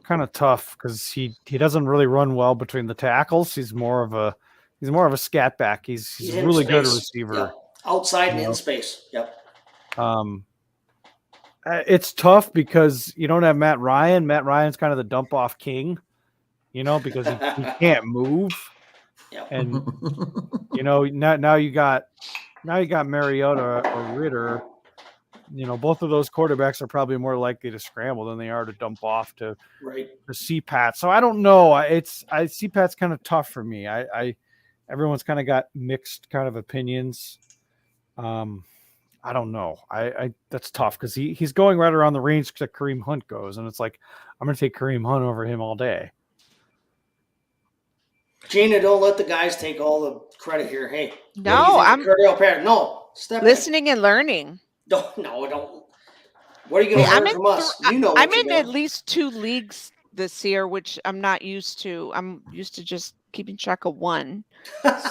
Kind of tough because he doesn't really run well between the tackles. He's more of a scat back. He's a in really good space. receiver. Yep. Outside and You know? in space. Yep. It's tough because you don't have Matt Ryan. Matt Ryan's kind of the dump off king, because he can't move. Yep. And now you got Mariota or Ritter. Both of those quarterbacks are probably more likely to scramble than they are to dump off to Right. CPAT. So I don't know. CPAT's kind of tough for me. Everyone's kind of got mixed kind of opinions. I don't know. That's tough because he's going right around the range that Kareem Hunt goes, and it's like I'm going to take Kareem Hunt over him all day. Gina, don't let the guys take all the credit here. Hey. No, I'm Cordell Patterson. No, step listening and learning. Don't. What are you going to learn from us? What I'm you in know. at least 2 leagues this year, which I'm not used to. I'm used to just keeping track of one.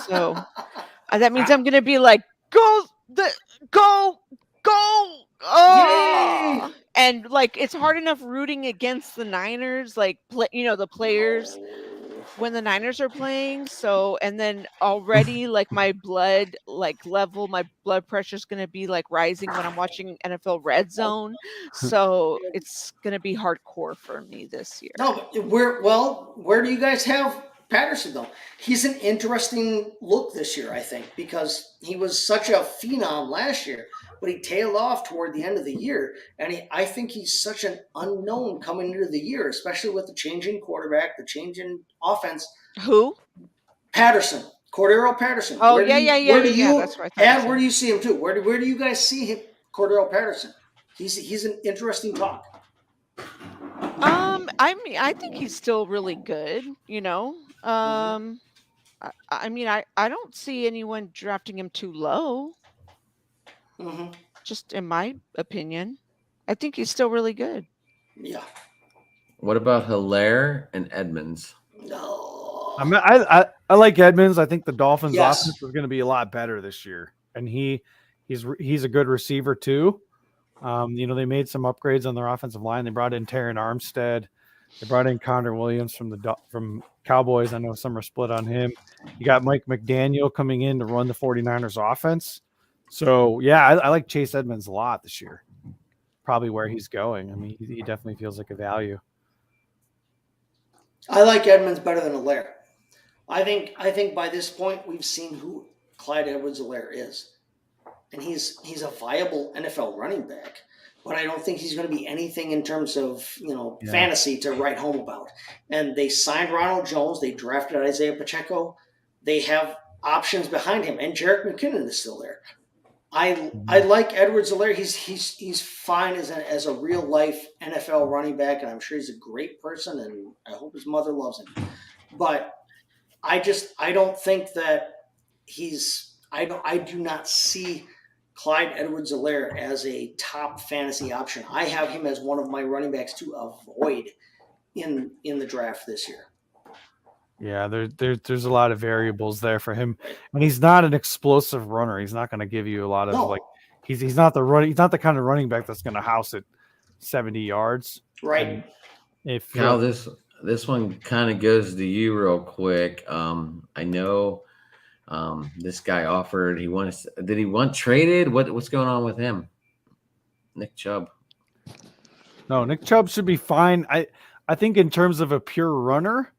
So that means I'm going to be like, go. Oh! Yay! And it's hard enough rooting against the Niners, the players when the Niners are playing. So, and then already my blood level, my blood pressure is going to be rising when I'm watching NFL Red Zone. So it's going to be hardcore for me this year. No, but where do you guys have Patterson though? He's an interesting look this year, I think, because he was such a phenom last year, but he tailed off toward the end of the year, and I think he's such an unknown coming into the year, especially with the changing quarterback, the changing offense. Who? Patterson, Cordero Patterson. Oh, Where do you, that's what I thought. where do you see him too? Where do you guys see him, Cordero Patterson? He's an interesting talk. I think he's still really good, I don't see anyone drafting him too low. Mm-hmm. Just in my opinion. I think he's still really good. Yeah. What about Hilaire and Edmonds? No. I like Edmonds. I think the Dolphins' Yes. offense is going to be a lot better this year, and he's a good receiver too. They made some upgrades on their offensive line. They brought in Terran Armstead. They brought in Connor Williams from Cowboys. I know some are split on him. You got Mike McDaniel coming in to run the 49ers offense. So yeah, I like Chase Edmonds a lot this year. Probably where he's going. I mean, he definitely feels like a value. I like Edmonds better than Allaire. I think by this point we've seen who Clyde Edwards-Helaire is, and he's a viable NFL running back. But I don't think he's going to be anything in terms of fantasy to write home about. And they signed Ronald Jones. They drafted Isaiah Pacheco. They have options behind him, and Jerick McKinnon is still there. I like Edwards-Helaire. He's fine as a real life NFL running back, and I'm sure he's a great person, and I hope his mother loves him. But I don't think that I do not see Clyde Edwards-Helaire as a top fantasy option. I have him as one of my running backs to avoid in the draft this year. Yeah, there's a lot of variables there for him, and he's not an explosive runner. He's not going to give you a lot of he's not the kind of running back that's going to house it 70 yards. Right. And if Cal, this one kind of goes to you real quick. I know this guy offered. Did he want traded? What's going on with him? Nick Chubb. No, Nick Chubb should be fine. I think in terms of a pure runner,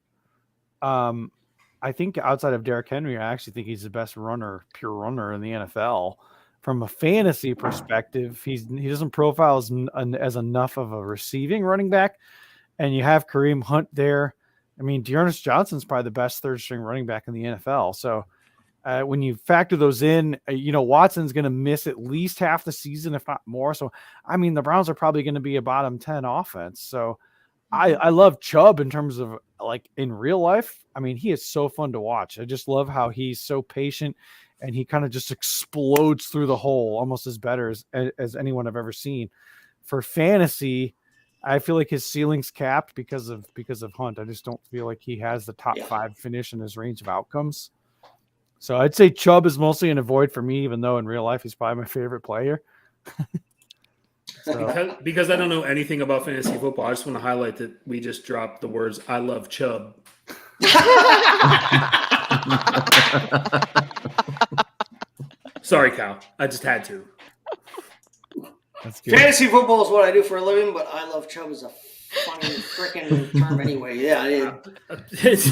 I think outside of Derrick Henry, I actually think he's the best pure runner in the NFL. From a fantasy perspective, he doesn't profile as enough of a receiving running back, and you have Kareem Hunt there. I mean, Dearness Johnson's probably the best third string running back in the NFL. So when you factor those in, Watson's going to miss at least half the season, if not more. So, I mean, the Browns are probably going to be a bottom 10 offense. So I love Chubb in terms of like in real life. I mean, he is so fun to watch. I just love how he's so patient and he kind of just explodes through the hole almost as better as anyone I've ever seen. For fantasy, I feel like his ceiling's capped because of Hunt. I just don't feel like he has the top 5 finish in his range of outcomes. So I'd say Chubb is mostly an avoid for me, even though in real life he's probably my favorite player. Because I don't know anything about fantasy football, I just want to highlight that we just dropped the words "I love Chubb." Sorry, Cal. I just had to. That's good. Fantasy football is what I do for a living, but I love Chubb is a funny freaking term anyway. Yeah,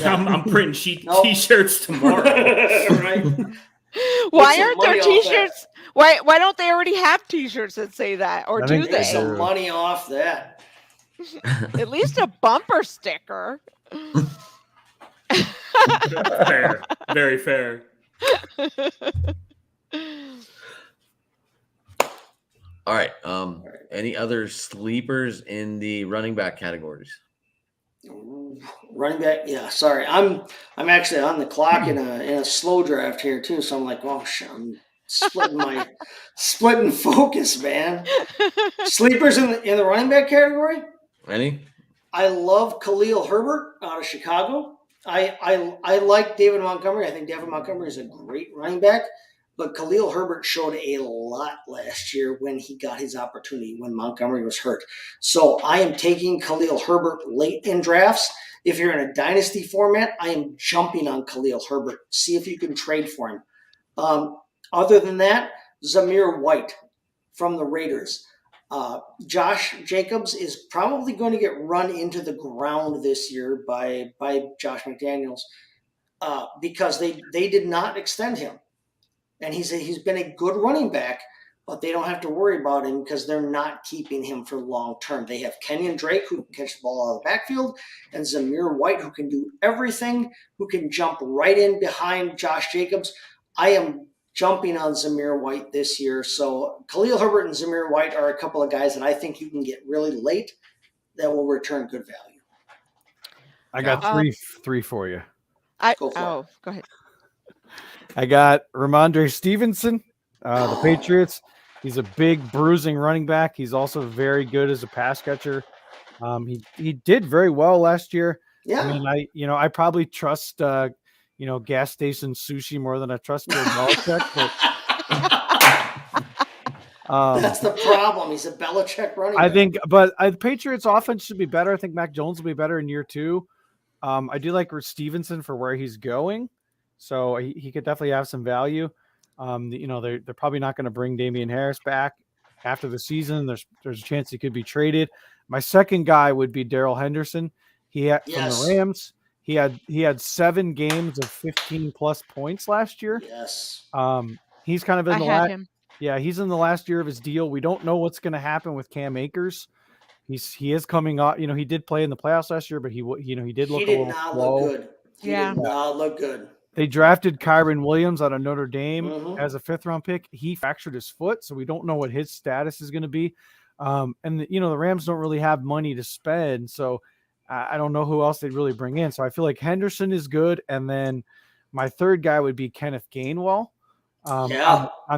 I'm printing t-shirts tomorrow. Right. Why aren't there t-shirts? Why don't they already have t-shirts that say that? Or do Make they? some money off that. At least a bumper sticker. Fair. Very fair. All right. Any other sleepers in the running back categories? Running back, yeah. Sorry, I'm actually on the clock in a slow draft here too. So I'm like, oh shit, I'm splitting focus, man. Sleepers in the running back category. Any? I love Khalil Herbert out of Chicago. I like David Montgomery. I think David Montgomery is a great running back. But Khalil Herbert showed a lot last year when he got his opportunity when Montgomery was hurt. So I am taking Khalil Herbert late in drafts. If you're in a dynasty format, I am jumping on Khalil Herbert. See if you can trade for him. Other than that, Zamir White from the Raiders. Josh Jacobs is probably going to get run into the ground this year by Josh McDaniels because they did not extend him. And he's been a good running back, but they don't have to worry about him because they're not keeping him for long term. They have Kenyon Drake, who can catch the ball out of the backfield, and Zamir White, who can do everything, who can jump right in behind Josh Jacobs. I am jumping on Zamir White this year. So Khalil Herbert and Zamir White are a couple of guys that I think you can get really late that will return good value. I got three for you. Go ahead. I got Ramondre Stevenson, the Patriots. He's a big bruising running back. He's also very good as a pass catcher. He did very well last year. Yeah. I mean, I probably trust gas station sushi more than I trust Bill Belichick. But that's the problem. He's a Belichick running back. I think, but the Patriots offense should be better. I think Mac Jones will be better in year 2. I do like Stevenson for where he's going. So he could definitely have some value. They're probably not going to bring Damian Harris back after the season. There's a chance he could be traded. My second guy would be Darrell Henderson. From the Rams. He had 7 games of 15 plus points last year. Yes. He's kind of in I the had last. him. Yeah, he's in the last year of his deal. We don't know what's going to happen with Cam Akers. He is coming off. He did play in the playoffs last year, but he did look He a did little not slow. look good. He Yeah. did not look good. They drafted Kyron Williams out of Notre Dame Mhm. as a 5th-round pick. He fractured his foot, so we don't know what his status is going to be. The Rams don't really have money to spend, so I don't know who else they'd really bring in. So I feel like Henderson is good, and then my third guy would be Kenneth Gainwell. On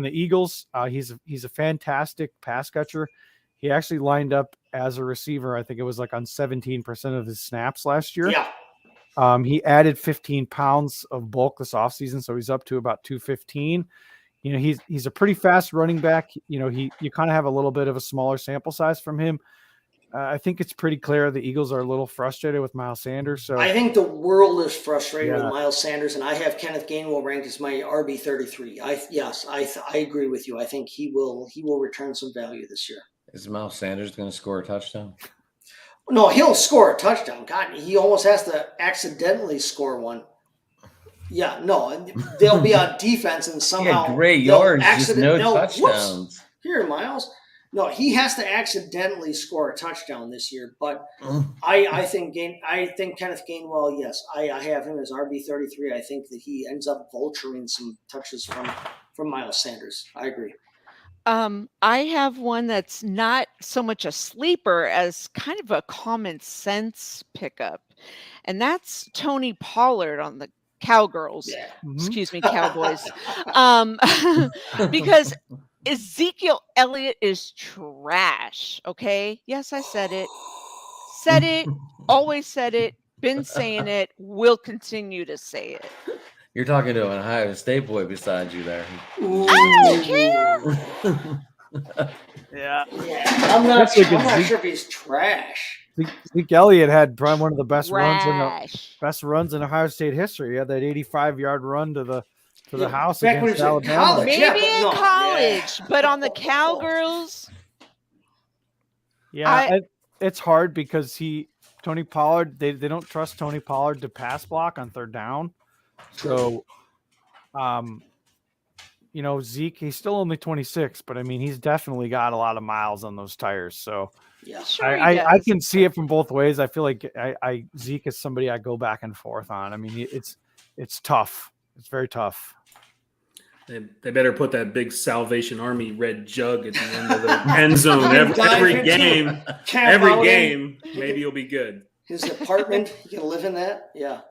the Eagles, he's a fantastic pass catcher. He actually lined up as a receiver. I think it was like on 17% of his snaps last year. Yeah. He added 15 pounds of bulk this offseason, so he's up to about 215. He's a pretty fast running back. You kind of have a little bit of a smaller sample size from him. I think it's pretty clear the Eagles are a little frustrated with Miles Sanders. So I think the world is frustrated Yeah. with Miles Sanders, and I have Kenneth Gainwell ranked as my RB33. I agree with you. I think he will return some value this year. Is Miles Sanders going to score a touchdown? No, he'll score a touchdown. God, he almost has to accidentally score one. Yeah, no, they'll be on defense and somehow Yeah, great they'll yards, just no whoops, touchdowns. here, Miles. No, he has to accidentally score a touchdown this year. But Mm. I think Kenneth Gainwell, yes, I have him as RB33. I think that he ends up vulturing some touches from Miles Sanders. I agree. I have one that's not so much a sleeper as kind of a common sense pickup, and that's Tony Pollard on the Cowgirls. Yeah. Excuse me, Cowboys. Because Ezekiel Elliott is trash. Okay. Yes, I said it. Said it. Always said it. Been saying it. Will continue to say it. You're talking to an Ohio State boy beside you there. I don't care. yeah, Yeah, I'm not That's a good sure if he's trash. Zeke Elliott had probably one of the best Trash. runs in Ohio State history. He had that 85-yard run to the house Back when against he was in Alabama. college. Maybe Yeah, but in no, college, but on the Cowgirls, Yeah, it's hard because Tony Pollard, they don't trust Tony Pollard to pass block on 3rd down. So, Zeke, he's still only 26, but I mean, he's definitely got a lot of miles on those tires. So Yeah. sure he I does. can see it from both ways. I feel like Zeke is somebody I go back and forth on. I mean, it's tough. It's very tough. They better put that big Salvation Army red jug at the end of the end zone every Dive game. into camp Every outing, game, maybe you'll be good. His apartment, you can live in that. Yeah.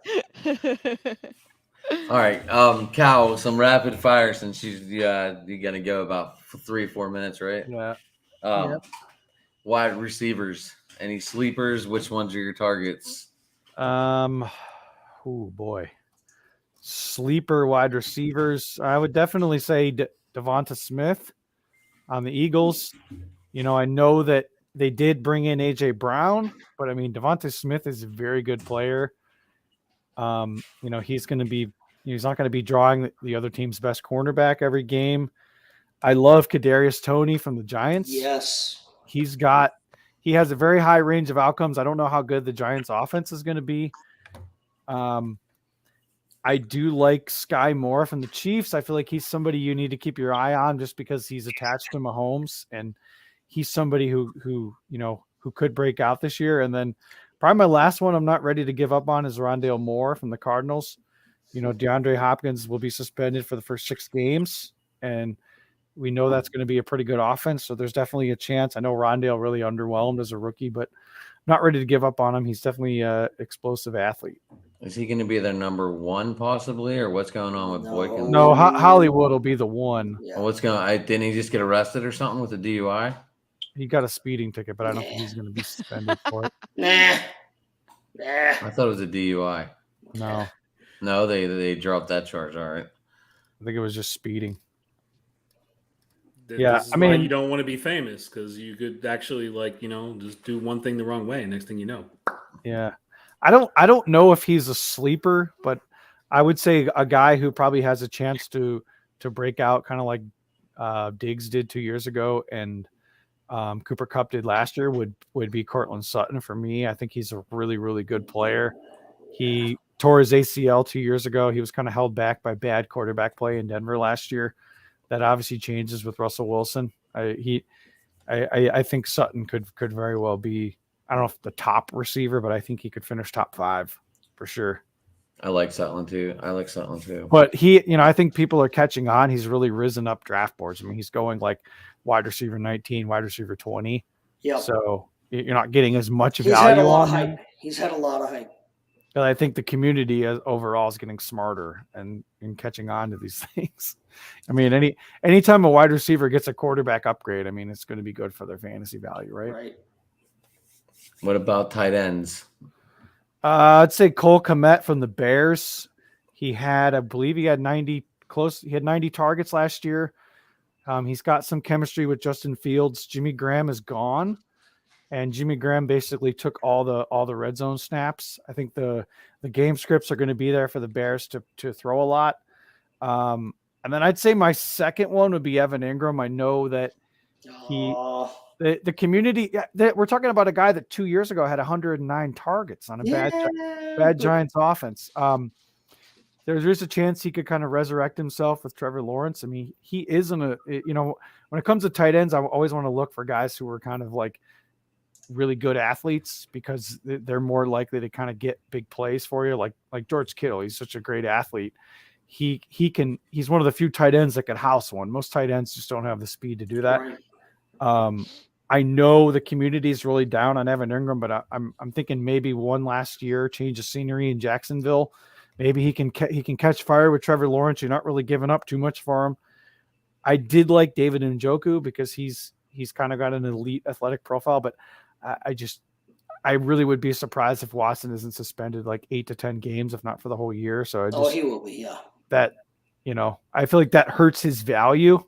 All right, Cal, some rapid fire since you're gonna go about 3 or 4 minutes, right? Yeah. Wide receivers, any sleepers? Which ones are your targets? Oh boy. Sleeper wide receivers. I would definitely say Devonta Smith on the Eagles. I know that they did bring in AJ Brown, but I mean, Devonta Smith is a very good player. He's not going to be drawing the other team's best cornerback every game. I love Kadarius Toney from the Giants. Yes. He has a very high range of outcomes. I don't know how good the Giants offense is going to be. I do like Sky Moore from the Chiefs. I feel like he's somebody you need to keep your eye on just because he's attached to Mahomes, and he's somebody who could break out this year. And then probably my last one I'm not ready to give up on is Rondale Moore from the Cardinals. DeAndre Hopkins will be suspended for the first 6 games, and we know that's going to be a pretty good offense. So there's definitely a chance. I know Rondale really underwhelmed as a rookie, but I'm not ready to give up on him. He's definitely an explosive athlete. Is he going to be their number 1 possibly, or what's going on with Boykin? No, Hollywood will be the one. Yeah. What's going? Didn't he just get arrested or something with a DUI? He got a speeding ticket, but I don't think he's going to be suspended for it. Nah. I thought it was a DUI. No, they dropped that charge. All right. I think it was just speeding. This Yeah, is I why mean- you don't want to be famous because you could actually just do one thing the wrong way. Next thing you know. Yeah. I don't know if he's a sleeper, but I would say a guy who probably has a chance to to break out, kind of like Diggs did 2 years ago, and Cooper Kupp did last year, would be Cortland Sutton for me. I think he's a really, really good player. He tore his ACL 2 years ago. He was kind of held back by bad quarterback play in Denver last year. That obviously changes with Russell Wilson. I think Sutton could very well be, I don't know if the top receiver, but I think he could finish top 5 for sure. I like Sutton too. But he, I think people are catching on. He's really risen up draft boards. I mean, he's going like wide receiver 19, wide receiver 20. Yeah. So you're not getting as much He's had a value lot on of him. hype. He's had a lot of hype. But I think the community overall is getting smarter and catching on to these things. I mean, anytime a wide receiver gets a quarterback upgrade, I mean, it's going to be good for their fantasy value, right? Right. What about tight ends? I'd say Cole Kmet from the Bears. I believe he had 90 targets last year. He's got some chemistry with Justin Fields. Jimmy Graham is gone, and Jimmy Graham basically took all the red zone snaps. I think the game scripts are going to be there for the Bears to throw a lot. And then I'd say my second one would be Evan Ingram. I know that the community, we're talking about a guy that 2 years ago had 109 targets on a bad Giants offense. There's a chance he could kind of resurrect himself with Trevor Lawrence. I mean, he isn't when it comes to tight ends, I always want to look for guys who are kind of like really good athletes, because they're more likely to kind of get big plays for you. Like George Kittle, he's such a great athlete. He's one of the few tight ends that could house one. Most tight ends just don't have the speed to do that. Right. I know the community is really down on Evan Ingram, but I'm thinking maybe one last year, change of scenery in Jacksonville. Maybe he can catch fire with Trevor Lawrence. You're not really giving up too much for him. I did like David Njoku because he's kind of got an elite athletic profile, but I really would be surprised if Watson isn't suspended like 8 to 10 games, if not for the whole year. So He will be, yeah. That, I feel like that hurts his value.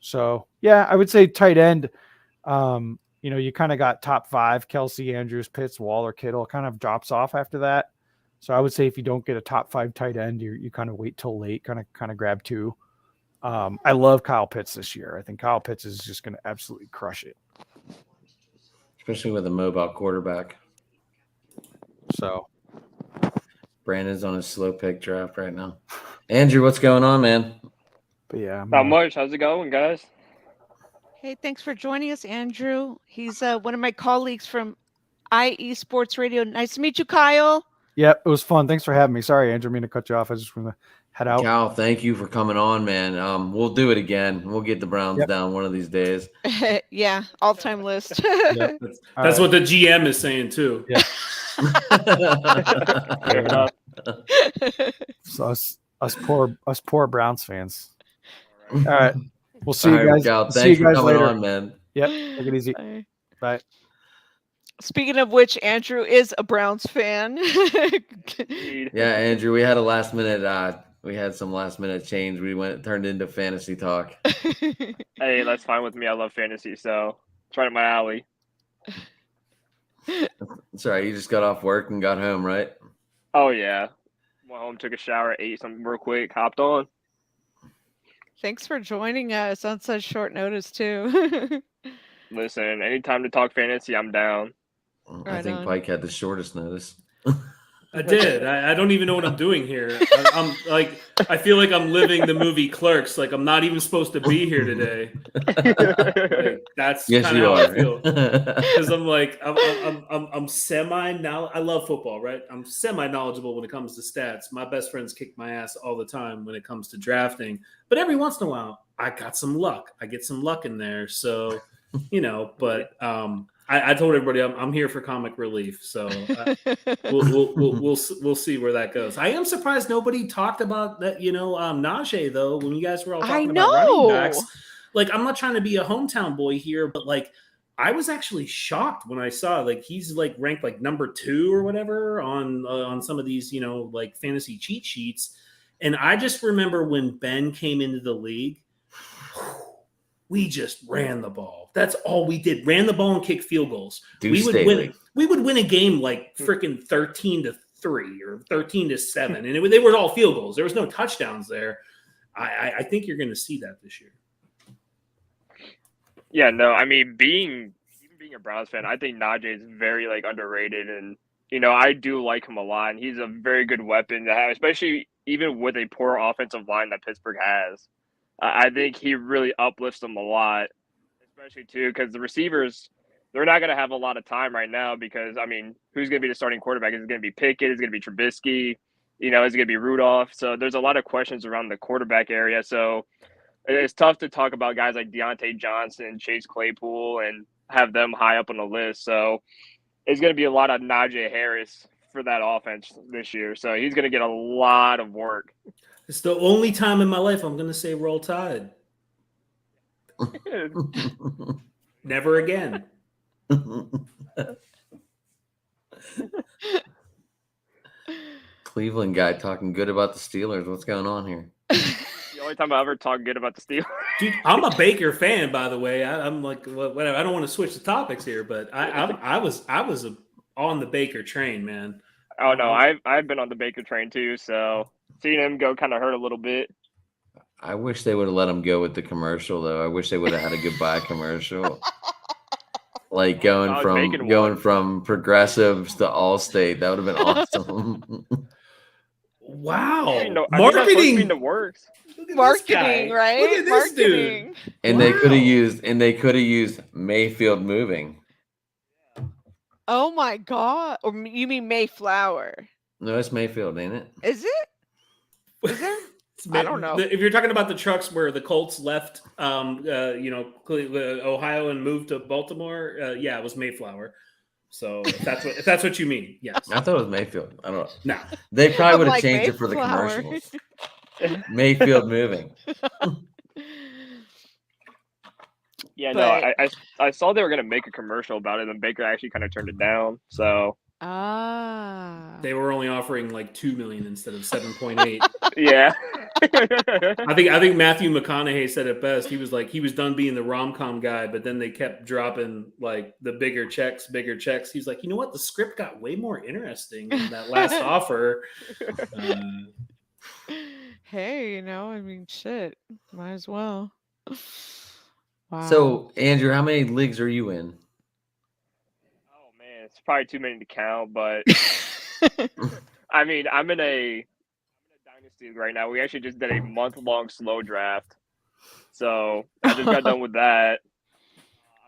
So yeah, I would say tight end. You kind of got top 5, Kelsey, Andrews, Pitts, Waller, Kittle, kind of drops off after that. So I would say if you don't get a top 5 tight end, you kind of wait till late, kind of grab 2. I love Kyle Pitts this year. I think Kyle Pitts is just going to absolutely crush it. Especially with a mobile quarterback. So Brandon's on his slow pick draft right now. Andrew, what's going on, man? But yeah, Not much. How's it going, guys? Hey, thanks for joining us, Andrew. He's one of my colleagues from IE Sports Radio. Nice to meet you, Kyle. Yep, it was fun. Thanks for having me. Sorry, Andrew, I mean to cut you off. I just want to head out. Cal, thank you for coming on, man. We'll do it again. We'll get the Browns down one of these days. Yeah, all-time list. Yep. That's what the GM is saying too. Yeah. Fair enough. So us poor Browns fans. All right. We'll see you All right, guys. Cal, We'll see thanks you for guys coming later. on, man. Yep. Take it easy. Bye. Bye. Speaking of which, Andrew is a Browns fan. Indeed. Yeah, Andrew, we had a last minute we had some last minute change. Turned into fantasy talk. Hey, that's fine with me. I love fantasy, so it's right up my alley. Sorry, you just got off work and got home, right? Oh yeah. Went home, took a shower, ate something real quick, hopped on. Thanks for joining us on such short notice, too. Listen, anytime to talk fantasy, I'm down. I Right think on. Pike had the shortest notice. I did. I don't even know what I'm doing here. I'm like, I feel like I'm living the movie Clerks. Like I'm not even supposed to be here today. Like, that's Yes, kind you of how are. I feel. Because I'm like, I'm semi now. I love football, right? I'm semi knowledgeable when it comes to stats. My best friends kick my ass all the time when it comes to drafting. But every once in a while, I got some luck. I get some luck in there. So, but I told everybody I'm here for comic relief. So we'll see where that goes. I am surprised nobody talked about that. Najee though, when you guys were all talking about running backs. Like, I'm not trying to be a hometown boy here, but like, I was actually shocked when I saw like he's like ranked like number 2 or whatever on some of these like fantasy cheat sheets. And I just remember when Ben came into the league, we just ran the ball. That's all we did. Ran the ball and kicked field goals. We would win a game like freaking 13-3 or 13-7, and they were all field goals. There was no touchdowns there. I think you're going to see that this year. Yeah, no, I mean, being a Browns fan, I think Najee is very like underrated, and I do like him a lot. And he's a very good weapon to have, especially even with a poor offensive line that Pittsburgh has. I think he really uplifts them a lot, especially too because the receivers they're not going to have a lot of time right now because I mean, who's going to be the starting quarterback? Is it going to be Pickett? Is it going to be Trubisky? Is it going to be Rudolph? So there's a lot of questions around the quarterback area. So it's tough to talk about guys like Deontay Johnson, Chase Claypool, and have them high up on the list. So it's going to be a lot of Najee Harris for that offense this year. So he's going to get a lot of work. It's the only time in my life I'm going to say Roll Tide. Never again. Cleveland guy talking good about the Steelers. What's going on here? The only time I ever talk good about the Steelers. Dude, I'm a Baker fan, by the way. I'm like, whatever. I don't want to switch the topics here, but I was on the Baker train, man. Oh no, I've been on the Baker train too. So seeing him go kind of hurt a little bit. I wish they would have let him go with the commercial, though. I wish they would have had a goodbye commercial. Like going from Progressives to Allstate. That would have been awesome. Wow. Marketing in the works. Marketing, right? Look at this Marketing. dude. And they could have used Mayfield moving. Oh my God. Or you mean Mayflower? No, it's Mayfield, ain't it? Is it? Is there? I don't know. If you're talking about the trucks where the Colts left, Ohio and moved to Baltimore, yeah, it was Mayflower. So if that's what you mean, yes. I thought it was Mayfield. I don't know. No, They probably would have Like changed it for the Mayflower. commercials. Mayfield moving. Yeah, no, I saw they were gonna make a commercial about it, and Baker actually kind of turned it down. So they were only offering like $2 million instead of 7.8. yeah, I think Matthew McConaughey said it best. He was like, he was done being the rom-com guy, but then they kept dropping like the bigger checks. He's like, you know what? The script got way more interesting in that last offer. Hey, I mean, shit. Might as well. Wow. So, Andrew, how many leagues are you in? oh man, it's probably too many to count, but I mean, I'm in a dynasty league right now. We actually just did a month-long slow draft, so I just got done with that.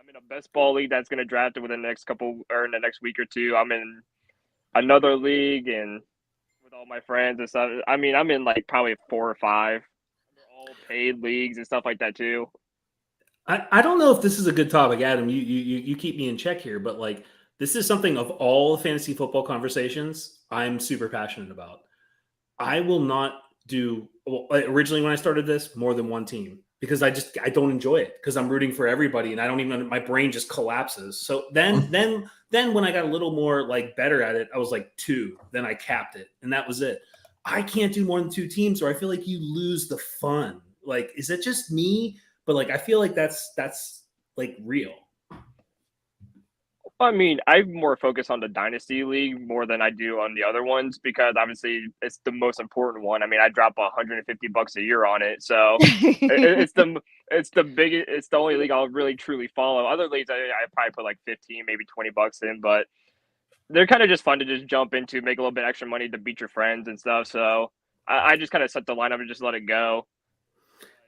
I'm in a best ball league that's going to draft it within the next week or two. I'm in another league and with all my friends and stuff. I mean, I'm in like probably 4 or 5. They're all paid leagues and stuff like that too. I don't know if this is a good topic, Adam. You keep me in check here, but like this is something of all the fantasy football conversations I'm super passionate about. I will not do originally when I started this more than one team because I don't enjoy it because I'm rooting for everybody and I don't even my brain just collapses. So then when I got a little more like better at it, I was like 2. Then I capped it and that was it. I can't do more than 2 teams or I feel like you lose the fun. Like, is it just me? But like I feel like that's like real. I mean, I more focus on the Dynasty League more than I do on the other ones because obviously it's the most important one. I mean, I drop $150 a year on it, so it's the biggest. It's the only league I'll really truly follow. Other leagues, I probably put like 15, maybe $20 in, but they're kind of just fun to just jump into, make a little bit extra money to beat your friends and stuff. So I just kind of set the lineup and just let it go.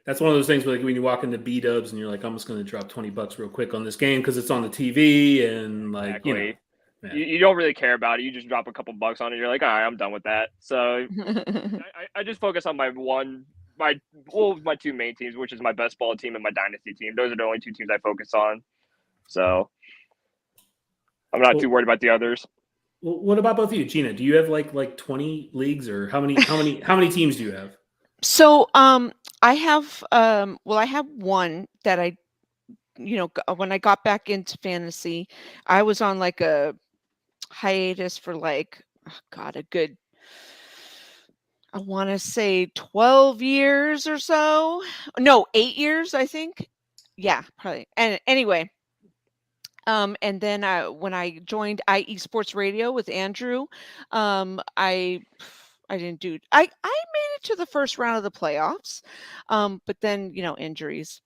That's one of those things where like when you walk into B-dubs and you're like, I'm just going to drop $20 real quick on this game because it's on the TV and like, exactly. You don't really care about it. You just drop a couple bucks on it. You're like, all right, I'm done with that. So I just focus on my 2 main teams, which is my best ball team and my dynasty team. Those are the only 2 teams I focus on. So I'm not too worried about the others. Well, what about both of you, Gina? Do you have like 20 leagues or how many teams do you have? So, I have one that I, when I got back into fantasy, I was on like a hiatus for like, a good, I want to say 12 years or so. No, 8 years, I think. Yeah, probably. And anyway, and then when I joined IE Sports Radio with Andrew, I I didn't do. I made it to the first round of the playoffs, but then injuries.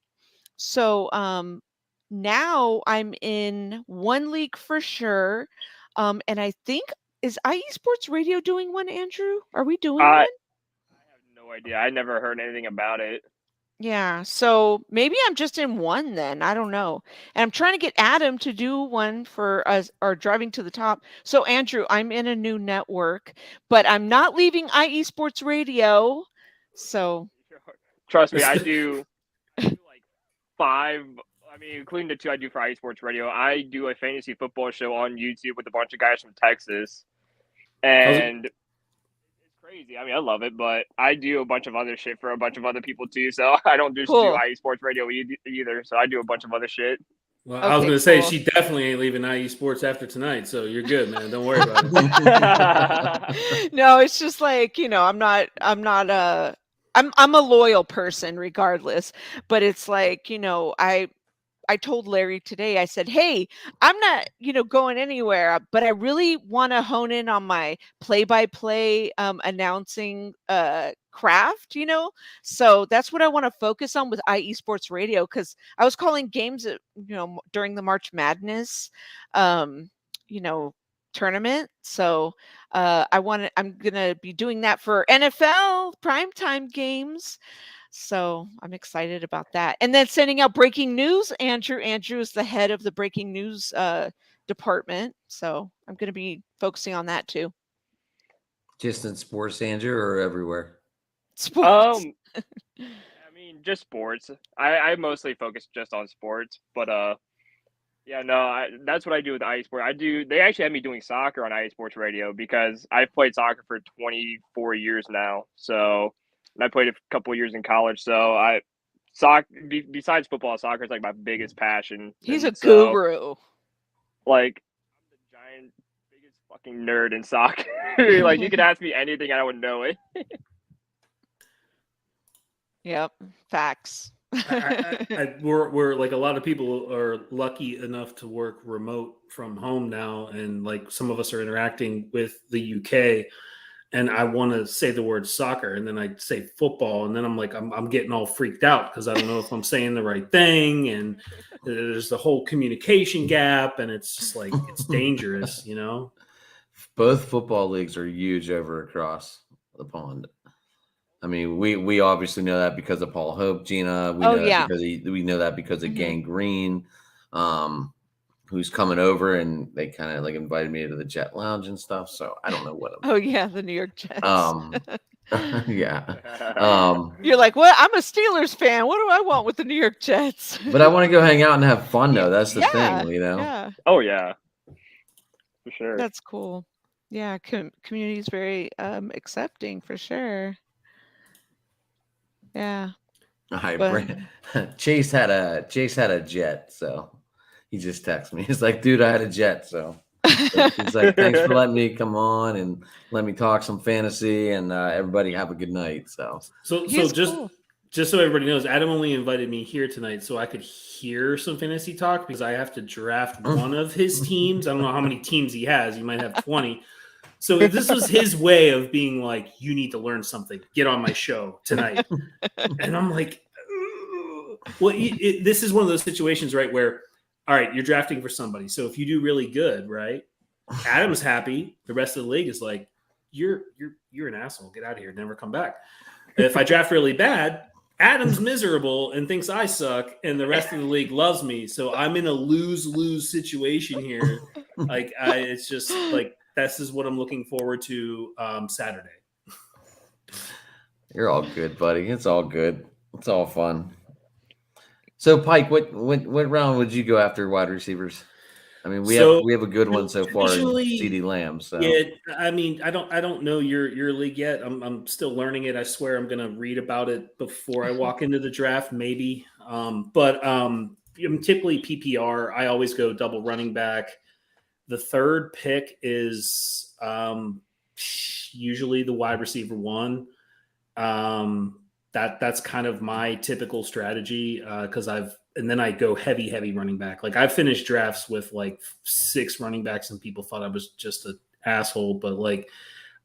So now I'm in one league for sure, and I think is IE Sports Radio doing one? Andrew, are we doing I one? have no idea. I never heard anything about it. Yeah, so maybe I'm just in one then. I don't know. And I'm trying to get Adam to do one for us or driving to the top. So Andrew, I'm in a new network, but I'm not leaving IE Sports Radio. So Trust me, I do like 5. I mean, including the 2 I do for iSports Radio. I do a fantasy football show on YouTube with a bunch of guys from Texas, and it's crazy. I mean, I love it, but I do a bunch of other shit for a bunch of other people too. So I don't just Cool. do iSports Radio either. So I do a bunch of other shit. Well, I was Okay, going to say cool. she definitely ain't leaving IE Sports after tonight, so you're good, man. Don't worry about it. No, it's just like, I'm not I'm a loyal person regardless, but it's like, I told Larry today, I said, hey, I'm not, going anywhere, but I really want to hone in on my play-by-play announcing craft, So that's what I want to focus on with IE Sports Radio, because I was calling games, during the March Madness, tournament. So I'm going to be doing that for NFL primetime games. So I'm excited about that. And then sending out breaking news. Andrew is the head of the breaking news department. So I'm going to be focusing on that too. Just in sports, Andrew, or everywhere? Sports. I mean, just sports. I mostly focus just on sports, but yeah, no, that's what I do with IE Sports. They actually had me doing soccer on IE Sports Radio because I've played soccer for 24 years now. So, and I played a couple of years in college. So besides football, soccer is like my biggest passion. He's And a guru. Like, I'm the giant, biggest fucking nerd in soccer. Like, you could ask me anything, I would know it. Yep. Facts. We're like a lot of people are lucky enough to work remote from home now, and like some of us are interacting with the UK, and I want to say the word soccer, and then I say football, and then I'm like I'm getting all freaked out because I don't know if I'm saying the right thing, and there's the whole communication gap, and it's just like it's dangerous, Both football leagues are huge over across the pond. I mean, we obviously know that because of Paul Hope, Gina. We know that because of Gang Green, who's coming over, and they kind of like invited me to the Jet Lounge and stuff. So I don't know what. Oh yeah, the New York Jets. Yeah. You're like, what? I'm a Steelers fan. What do I want with the New York Jets? But I want to go hang out and have fun, though. That's the thing, Yeah. Oh yeah, for sure. That's cool. Yeah, community is very accepting for sure. Yeah. Chase had a jet, so he just texted me. He's like, dude, I had a jet, so he's like, thanks for letting me come on and let me talk some fantasy, and everybody have a good night. So just so everybody knows, Adam only invited me here tonight so I could hear some fantasy talk because I have to draft one of his teams. I don't know how many teams he has. He might have 20. So this was his way of being like, you need to learn something. Get on my show tonight. And I'm like, well, this is one of those situations, right, where, all right, you're drafting for somebody. So if you do really good, right, Adam's happy. The rest of the league is like, you're an asshole. Get out of here. Never come back. If I draft really bad, Adam's miserable and thinks I suck, and the rest of the league loves me. So I'm in a lose-lose situation here. Like, it's just like, this is what I'm looking forward to Saturday. You're all good, buddy. It's all good. It's all fun. So, Pike, what round would you go after wide receivers? I mean, we have a good one so far in CeeDee Lamb. So yeah, I mean, I don't know your league yet. I'm still learning it. I swear I'm gonna read about it before I walk into the draft, maybe. But typically PPR. I always go double running back. The third pick is usually the wide receiver one. That's kind of my typical strategy because and then I go heavy running back. Like I've finished drafts with like 6 running backs and people thought I was just an asshole, but like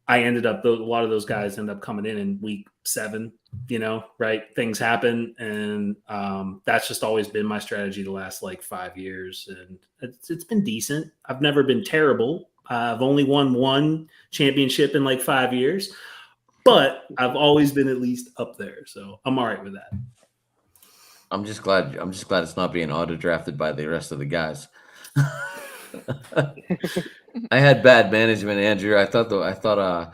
I ended up, a lot of those guys end up coming in week 7, right? Things happen. And that's just always been my strategy the last like 5 years. And it's been decent. I've never been terrible. I've only won 1 championship in like 5 years, but I've always been at least up there. So I'm all right with that. I'm just glad it's not being auto drafted by the rest of the guys. I had bad management, Andrew. I thought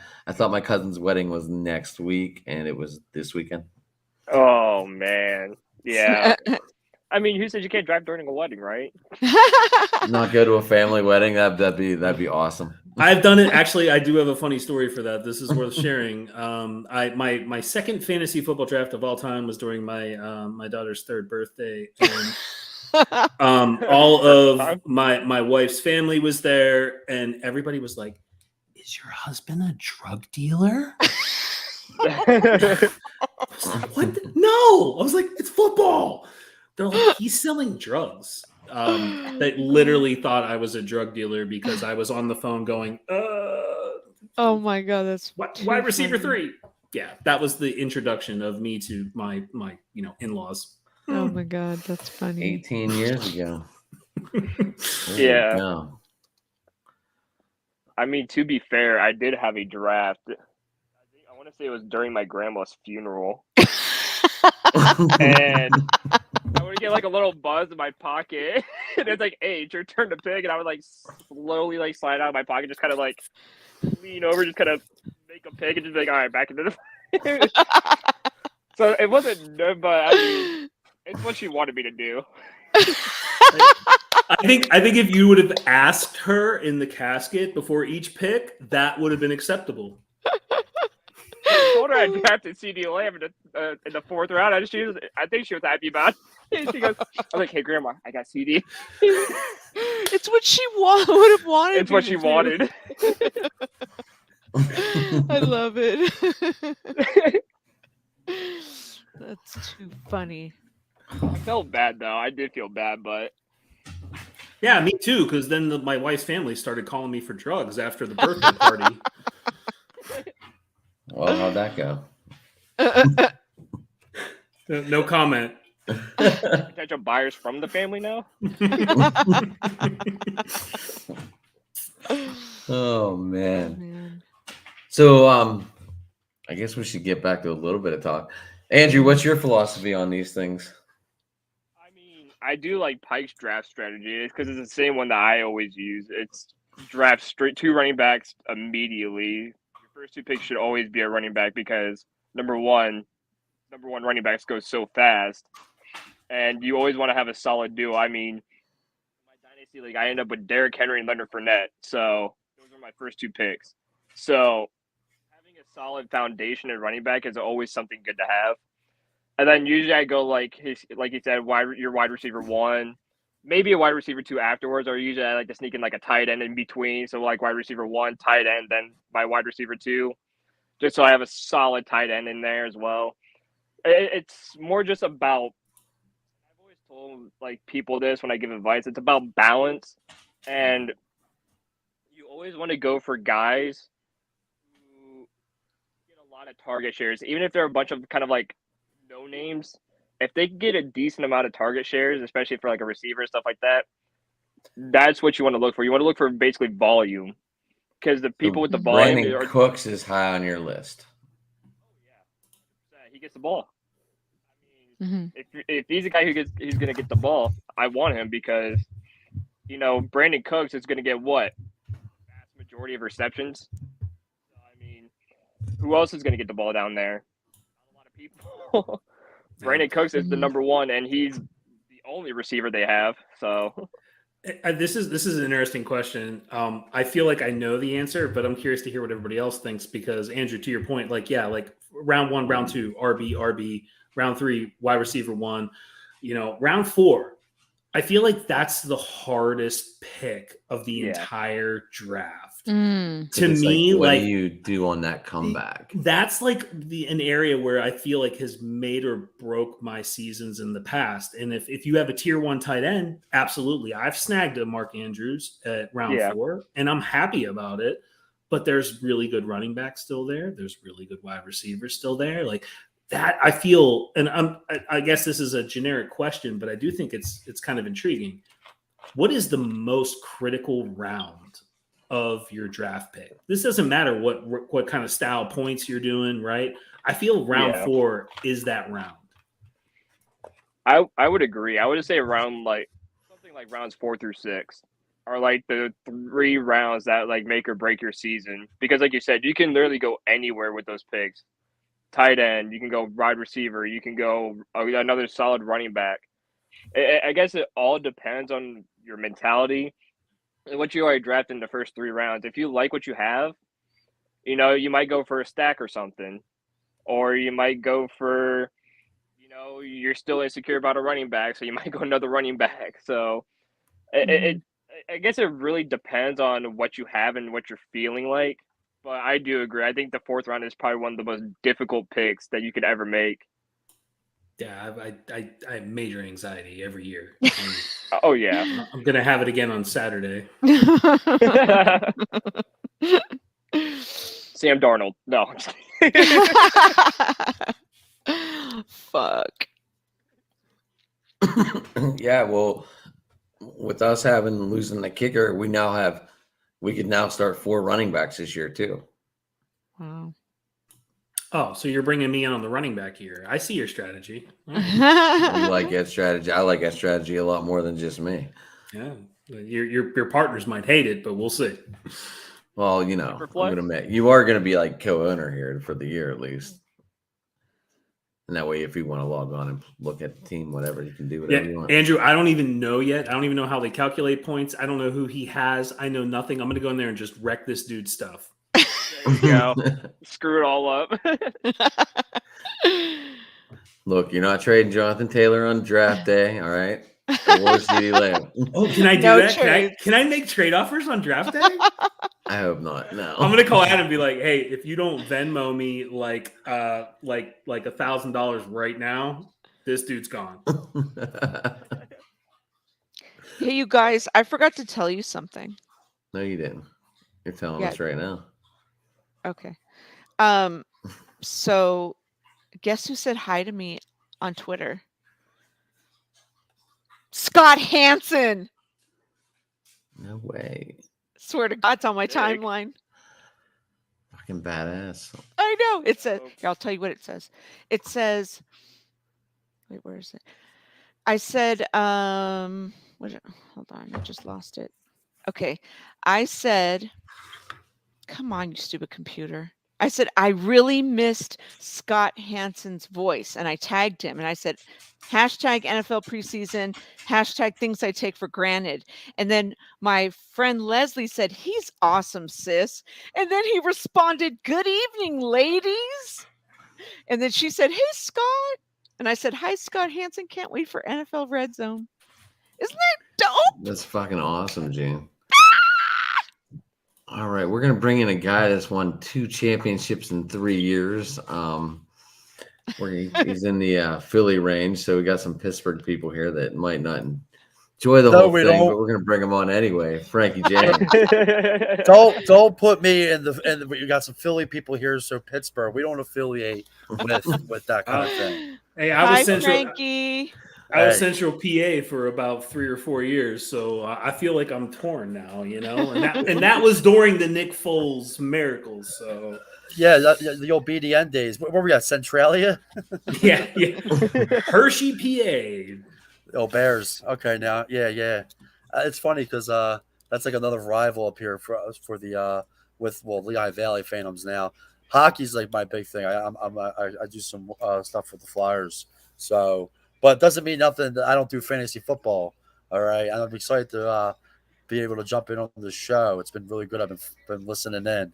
my cousin's wedding was next week, and it was this weekend. Oh man, yeah. I mean, who says you can't drive during a wedding, right? Not go to a family wedding. That'd be awesome. I've done it. Actually, I do have a funny story for that. This is worth sharing. My second fantasy football draft of all time was during my daughter's 3rd birthday, and all of my wife's family was there, and everybody was like, "Is your husband a drug dealer?" I was like, what? No, I was like, "It's football." They're like, "He's selling drugs." They literally thought I was a drug dealer because I was on the phone going, Oh my god, that's wide receiver funny. 3. Yeah, that was the introduction of me to my in-laws. Oh my god, that's funny. 18 years ago. Yeah. No. I mean, to be fair, I did have a draft. I want to say it was during my grandma's funeral, and I would get like a little buzz in my pocket, and it's like, "Hey, it's your turn to pick," and I would like slowly like slide out of my pocket, just kind of like lean over, just kind of make a pick, and just be like, "All right, back into the." So it wasn't, but I mean, it's what she wanted me to do. I think if you would have asked her in the casket before each pick, that would have been acceptable. I told her I drafted CD Lamb in the 4th round. I think she was happy about it. She goes, "I was like, hey, Grandma, I got CD." It's what she would have wanted. It's what me she to do. wanted. I love it. That's too funny. I felt bad though. I did feel bad, but Yeah, me too. Because then my wife's family started calling me for drugs after the birthday party. Well, how'd that go? No comment. potential buyers from the family now. Oh man. Man. So I guess we should get back to a little bit of talk. Andrew, what's your philosophy on these things? I mean, I do like Pike's draft strategy because it's the same one that I always use. It's draft straight 2 running backs immediately. Your first 2 picks should always be a running back because number one running backs go so fast, and you always want to have a solid duo. I mean, in my dynasty league, I end up with Derrick Henry and Leonard Fournette, so those are my first 2 picks. So having a solid foundation at running back is always something good to have. And then usually I go like you said, your wide receiver 1, maybe a wide receiver 2 afterwards, or usually I like to sneak in like a tight end in between. So like wide receiver 1, tight end, then my wide receiver 2, just so I have a solid tight end in there as well. It's more just about, I've always told like people this when I give advice, it's about balance, and you always want to go for guys who get a lot of target shares, even if they're a bunch of kind of like no names. If they get a decent amount of target shares, especially for like a receiver and stuff like that, that's what you want to look for. You want to look for basically volume, because the people with the volume Brandon are. Cooks is high on your list. He gets the ball. I Mhm. mean, if he's a guy he's going to get the ball, I want him because, Brandon Cooks is going to get what? Vast majority of receptions. So, I mean, who else is going to get the ball down there? Not a lot of people. Brandon Cooks is the number 1, and he's the only receiver they have. So This is an interesting question. I feel like I know the answer, but I'm curious to hear what everybody else thinks because Andrew, to your point, like round 1, round 2, RB, round 3, wide receiver 1, round 4. I feel like that's the hardest pick of the entire draft. Mm. To me, what like do you do on that comeback? that's like an area where I feel like has made or broke my seasons in the past. And if you have a tier 1 tight end, absolutely. I've snagged a Mark Andrews at round 4 and I'm happy about it. but there's really good running backs still there. There's really good wide receivers still there. Like that, I feel, and I guess this is a generic question, but I do think it's kind of intriguing. What is the most critical round of your draft pick? This doesn't matter what kind of style points you're doing, right? I feel round 4 is that round. I would agree. I would just say around like something like rounds 4 through 6 are like the 3 rounds that like make or break your season. Because like you said, you can literally go anywhere with those picks. Tight end, you can go wide receiver, you can go another solid running back. I guess it all depends on your mentality and what you already drafted in the first 3 rounds. If you like what you have, you know, you might go for a stack or something, or you might go for, you know, you're still insecure about a running back, so you might go another running back. So I guess it really depends on what you have and what you're feeling like. But I do agree. I think the 4th round is probably one of the most difficult picks that you could ever make. Yeah, I have major anxiety every year. Oh yeah, I'm gonna have it again on Saturday. Sam Darnold. No. Fuck. Yeah, well, with us losing the kicker, we could now start 4 running backs this year too. Wow. Oh, so you're bringing me in on the running back here. I see your strategy. You like that strategy? I like that strategy a lot more than just me. Yeah, your partners might hate it, but we'll see. Well, you know, I'm gonna admit you are gonna be like co-owner here for the year at least. And that way, if you want to log on and look at the team, whatever, you can do whatever you want. Andrew, I don't even know yet. I don't even know how they calculate points. I don't know who he has. I know nothing. I'm going to go in there and just wreck this dude's stuff. There you go. Screw it all up. Look, you're not trading Jonathan Taylor on draft day, all right? Or CeeDee Lamb. Oh, can I do No that? trades. Can I make trade offers on draft day? I hope not. No. I'm gonna call Adam and be like, "Hey, if you don't Venmo me like $1,000 right now, this dude's gone." Hey, you guys, I forgot to tell you something. No, you didn't. You're telling Yeah. us right now. Okay. So guess who said hi to me on Twitter? Scott Hansen. No way. Swear to God, it's on my Sick. timeline. Fucking badass. I know. It says, here, I'll tell you what it says. It says, wait, where is it? I said, hold on, I just lost it. Okay. I said, come on, you stupid computer. I said, I really missed Scott Hansen's voice. And I tagged him and I said, hashtag NFL preseason, hashtag things I take for granted. And then my friend Leslie said, he's awesome, sis. And then he responded, good evening, ladies. And then she said, hey, Scott. And I said, hi, Scott Hansen. Can't wait for NFL Red Zone. Isn't that dope? That's fucking awesome, Gene. All right, we're gonna bring in a guy that's won 2 championships in 3 years. He's in the Philly range, so we got some Pittsburgh people here that might not enjoy the whole thing, but we're gonna bring him on anyway. Frankie James. Don't put me in the. You got some Philly people here, so Pittsburgh. We don't affiliate with that kind of thing. Hey, Hi, Frankie. I was Central PA for about 3 or 4 years, so I feel like I'm torn now, you know. And that was during the Nick Foles miracles. So yeah, the old BDN days. Where were we at? Centralia? yeah. Hershey, PA. Oh, Bears. Okay, now, yeah. It's funny because that's like another rival up here for the with Lehigh Valley Phantoms now. Hockey's like my big thing. I do some stuff for the Flyers, so. But it doesn't mean nothing that I don't do fantasy football. All right. I'm excited to be able to jump in on the show. It's been really good. I've been listening in.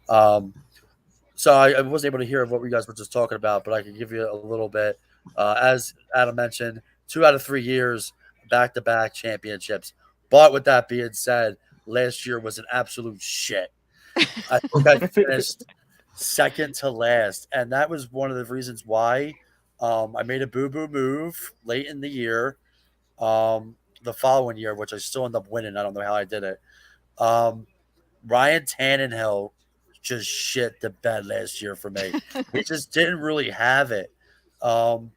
So I wasn't able to hear what you guys were just talking about, but I can give you a little bit. As Adam mentioned, 2 out of 3 years, back-to-back championships. But with that being said, last year was an absolute shit. I think I finished second to last. And that was one of the reasons why I made a boo-boo move late in the year, the following year, which I still ended up winning. I don't know how I did it. Ryan Tannehill just shit the bed last year for me. He just didn't really have it. And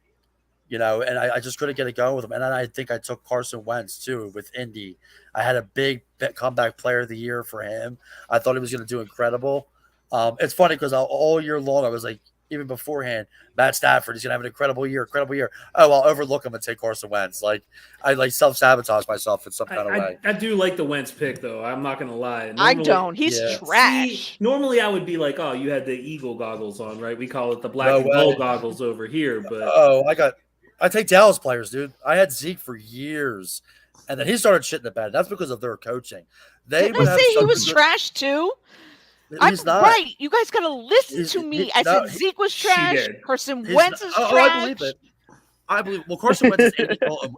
I just couldn't get it going with him. And then I think I took Carson Wentz too with Indy. I had a big comeback player of the year for him. I thought he was going to do incredible. It's funny because all year long I was like, even beforehand, Matt Stafford, he's going to have an incredible year. Oh, I'll overlook him and take Carson Wentz. Like, I self-sabotage myself in some kind of way. I do like the Wentz pick, though. I'm not going to lie. I don't. He's trash. See, normally I would be like, oh, you had the eagle goggles on, right? We call it the black and gold goggles over here. But I take Dallas players, dude. I had Zeke for years, and then he started shitting the bed. That's because of their coaching. Didn't I say he was trash too? He's not. Right. You guys got to listen to me. I said Zeke was trash. Carson Wentz is trash. I believe it. Well, Carson Wentz is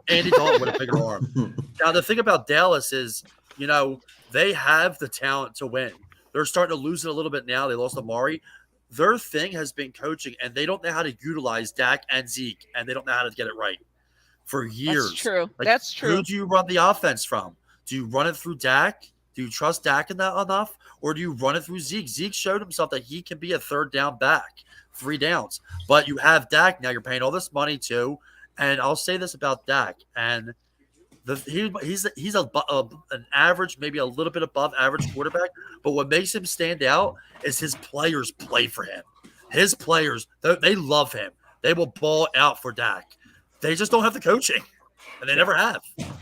Andy Dalton with a bigger arm. Now, the thing about Dallas is, they have the talent to win. They're starting to lose it a little bit now. They lost Amari. Their thing has been coaching, and they don't know how to utilize Dak and Zeke, and they don't know how to get it right for years. That's true. Like, That's true. Who do you run the offense from? Do you run it through Dak? Do you trust Dak in that enough? Or do you run it through Zeke? Zeke showed himself that he can be a third down back, 3 downs. But you have Dak now. You're paying all this money too. And I'll say this about Dak. And he's an average, maybe a little bit above average quarterback. But what makes him stand out is his players play for him. His players, they love him. They will ball out for Dak. They just don't have the coaching. And they never have.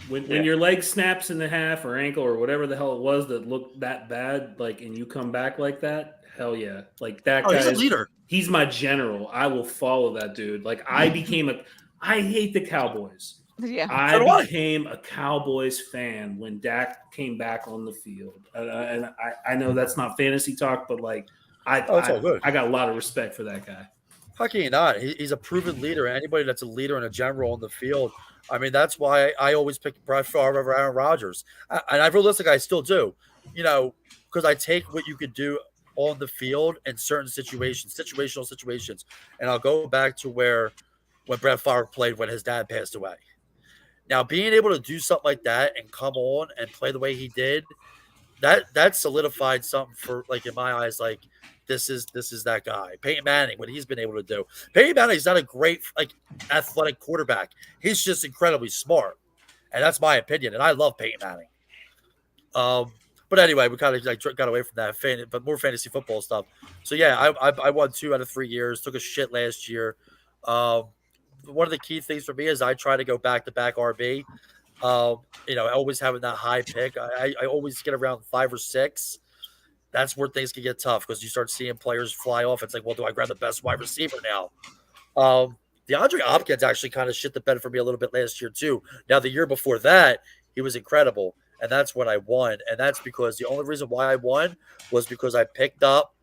When your leg snaps in the half or ankle or whatever the hell it was that looked that bad, like, and you come back like that, hell yeah. Like, that guy he's a leader. He's my general. I will follow that dude. Like, I hate the Cowboys. Yeah. I became a Cowboys fan when Dak came back on the field. And I know that's not fantasy talk, but like, it's all good. I got a lot of respect for that guy. How can you not? He's a proven leader. Anybody that's a leader and a general on the field, I mean, that's why I always pick Brett Favre over Aaron Rodgers. And I realistically, I still do, because I take what you could do on the field in certain situational situations. And I'll go back to when Brett Favre played when his dad passed away. Now, being able to do something like that and come on and play the way he did, that solidified something for, like, in my eyes, like, this is that guy. Peyton Manning, what he's been able to do. Peyton Manning's not a great, like, athletic quarterback. He's just incredibly smart. And that's my opinion. And I love Peyton Manning. But anyway, we kind of got away from that, but more fantasy football stuff. So, yeah, I won 2 out of 3 years. Took a shit last year. One of the key things for me is I try to go back-to-back RB. Always having that high pick. I always get around 5 or 6. That's where things can get tough because you start seeing players fly off. It's like, well, do I grab the best wide receiver now? DeAndre Hopkins actually kind of shit the bed for me a little bit last year too. Now, the year before that, he was incredible, and that's when I won. And that's because the only reason why I won was because I picked up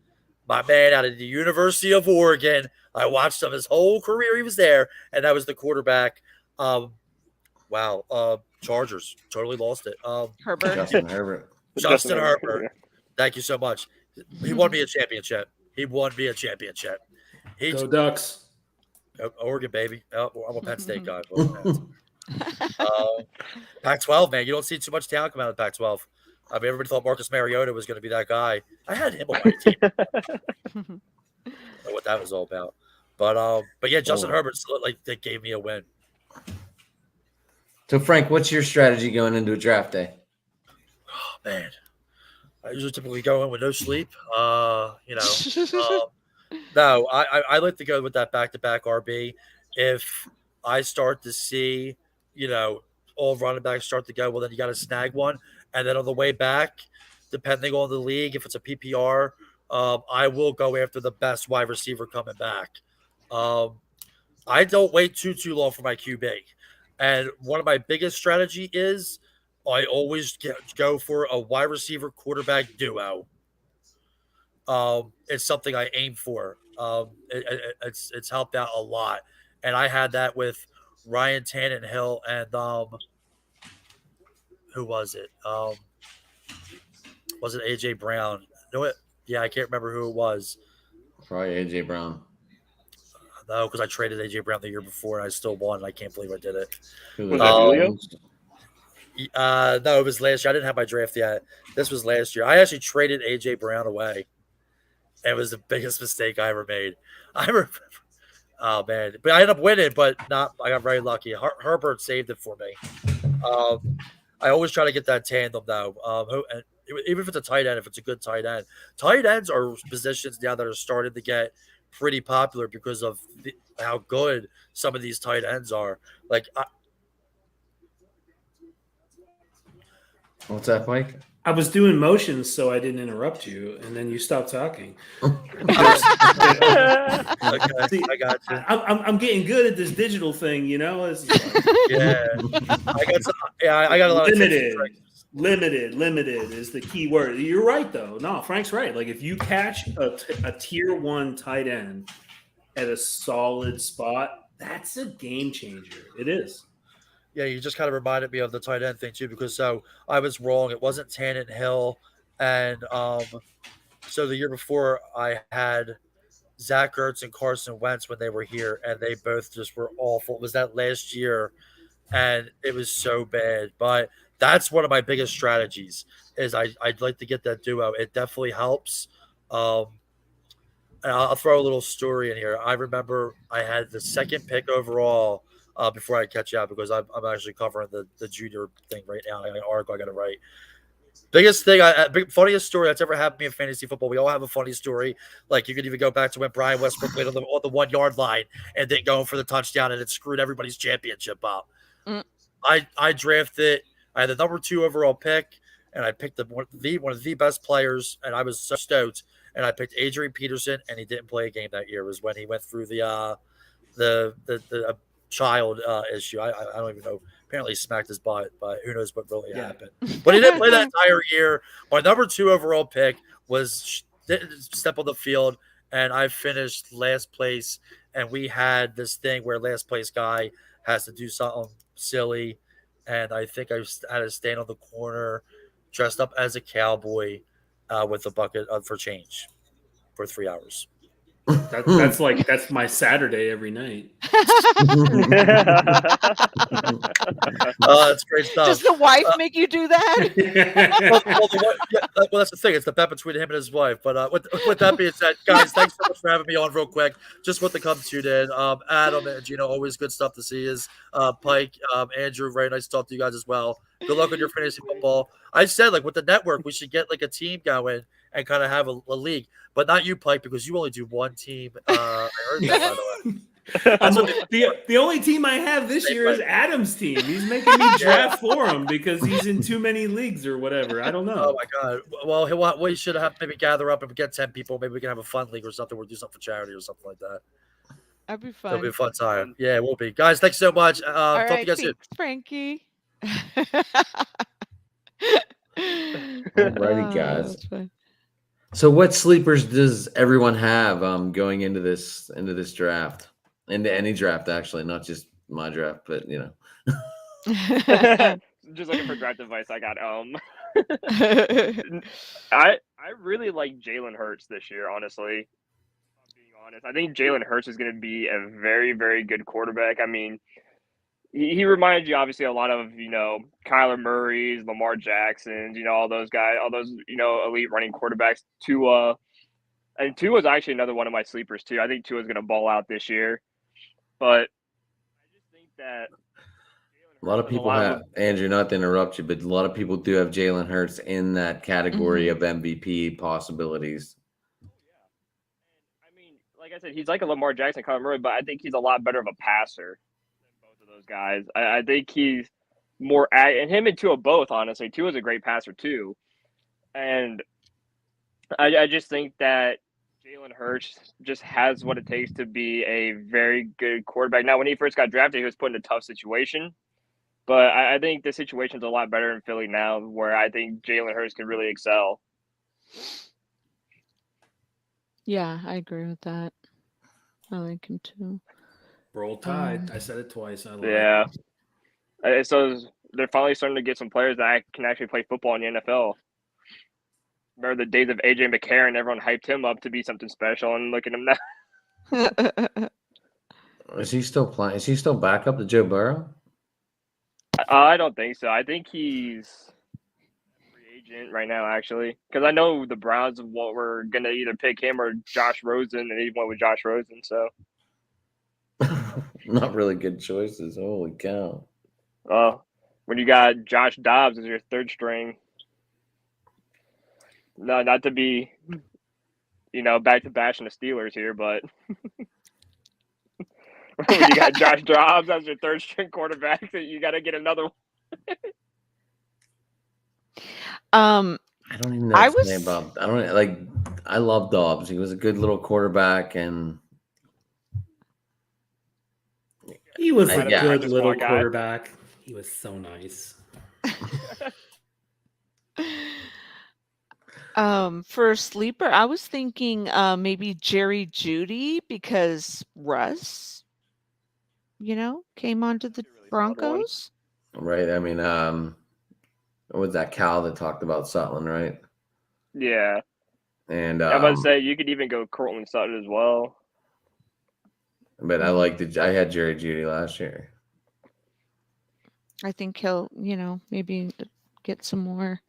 my man out of the University of Oregon. I watched him his whole career. He was there, and that was the quarterback. Chargers totally lost it. Herbert. Justin Herbert. Justin Herbert. Thank you so much. He won me a championship. Go Ducks. Oregon, baby. Oh, I'm a Penn State guy. Pac-12, man. You don't see too much talent come out of Pac-12. I mean, everybody thought Marcus Mariota was going to be that guy. I had him on my team. I don't know what that was all about. But yeah, Justin Herbert, they gave me a win. So, Frank, what's your strategy going into a draft day? Oh, man. I usually typically go in with no sleep. No, I like to go with that back-to-back RB. If I start to see, all running backs start to go, well, then you got to snag one. And then on the way back, depending on the league, if it's a PPR, I will go after the best wide receiver coming back. I don't wait too long for my QB. And one of my biggest strategy is I always go for a wide receiver quarterback duo. It's something I aim for. It's helped out a lot. And I had that with Ryan Tannehill and who was it? Was it AJ Brown? No, yeah, I can't remember who it was. Probably AJ Brown. No, because I traded AJ Brown the year before and I still won. I can't believe I did it. Was that Julio? No, it was last year. I didn't have my draft yet. This was last year. I actually traded AJ Brown away. It was the biggest mistake I ever made. I remember. Oh man, but I ended up winning, but not. I got very lucky. Herbert saved it for me. I always try to get that tandem though. And even if it's a tight end, if it's a good tight ends are positions now that are starting to get pretty popular because of how good some of these tight ends are. Like, What's that, Mike? I was doing motions so I didn't interrupt you, and then you stopped talking. okay, I got you. I'm getting good at this digital thing, you know. Yeah, I got a lot of limited is the key word. You're right though. No, Frank's right. Like if you catch a tier 1 tight end at a solid spot, that's a game changer. It is. Yeah, you just kind of reminded me of the tight end thing too, because I was wrong. It wasn't Tannehill, and so the year before I had Zach Ertz and Carson Wentz when they were here, and they both just were awful. It was that last year, and it was so bad. But that's one of my biggest strategies is I'd like to get that duo. It definitely helps. And I'll throw a little story in here. I remember I had the second pick overall. Before I catch you up, because I'm actually covering the junior thing right now. I got an article I got to write. Biggest thing, funniest story that's ever happened to me in fantasy football. We all have a funny story. Like you could even go back to when Brian Westbrook played on the 1 yard line and then going for the touchdown, and it screwed everybody's championship up. I drafted. I had the number 2 overall pick, and I picked one of the best players, and I was so stoked. And I picked Adrian Peterson, and he didn't play a game that year. It was when he went through the child issue. I don't even know. Apparently he smacked his butt, but who knows what really happened. But he didn't play that entire year. My number 2 overall pick didn't step on the field, and I finished last place. And we had this thing where last place guy has to do something silly, and I think I had to stand on the corner dressed up as a cowboy with a bucket for change for 3 hours. That's my Saturday every night. That's great stuff. Does the wife make you do that? Well, that's the thing. It's the bet between him and his wife. But with that being said, guys, thanks so much for having me on real quick. Just want to come tune in. Adam and Gino, always good stuff to see. Pike, Andrew, very nice to talk to you guys as well. Good luck with your fantasy football. I said, like, with the network, we should get, like, a team going and kind of have a league. But not you, Pike, because you only do one team. I heard that, by the way. The only team I have this year is Adam's team. He's making me draft for him because he's in too many leagues or whatever. I don't know. Oh, my God. Well, we should have maybe gather up and get 10 people. Maybe we can have a fun league or something. We'll do something for charity or something like that. That'd be fun. It'll be a fun time. Yeah, it will be. Guys, thanks so much. Talk to you guys soon. Thanks, Frankie. Alrighty, guys. So, what sleepers does everyone have going into this draft? Into any draft, actually, not just my draft, but you know. Just looking for draft advice. I got I really like Jalen Hurts this year, honestly. Being honest, I think Jalen Hurts is going to be a very, very good quarterback. I mean, he reminds you obviously a lot of, Kyler Murray's, Lamar Jackson's, all those guys, all those, elite running quarterbacks. Tua. And Tua is actually another one of my sleepers too. I think Tua is going to ball out this year. But I just think that a lot of people have, Andrew, not to interrupt you, but a lot of people do have Jalen Hurts in that category of MVP possibilities. I mean, like I said, he's like a Lamar Jackson, Kyler Murray, but I think he's a lot better of a passer than both of those guys. I think he's more and him and Tua both, honestly. Tua's a great passer too. And I just think that Jalen Hurts just has what it takes to be a very good quarterback. Now, when he first got drafted, he was put in a tough situation. But I think the situation's a lot better in Philly now, where I think Jalen Hurts can really excel. Yeah, I agree with that. I like him too. Roll Tide. I said it twice. So they're finally starting to get some players that can actually play football in the NFL. Remember the days of AJ McCarron? Everyone hyped him up to be something special, and look at him now. Is he still playing? Is he still back up to Joe Burrow? I don't think so. I think he's free agent right now, actually, because I know the Browns were gonna either pick him or Josh Rosen, and they went with Josh Rosen. So, Not really good choices. Holy cow. when you got Josh Dobbs as your third string, no, not to be, back to bashing the Steelers here, but when you got Josh Dobbs as your third string quarterback, you got to get another one. I don't even know I his name was- about. I don't like. I love Dobbs. He was a good little quarterback, and He was I a guess. good Just little one guy. quarterback. He was so nice. For a sleeper, I was thinking maybe Jerry Judy because Russ, came onto the Really solid one. Broncos. right. I mean, what was that Cal that talked about Sutton, right? Yeah, And I'm about to say you could even go Cortland Sutton as well. but I liked it. I had Jerry Judy last year. I think he'll, maybe get some more.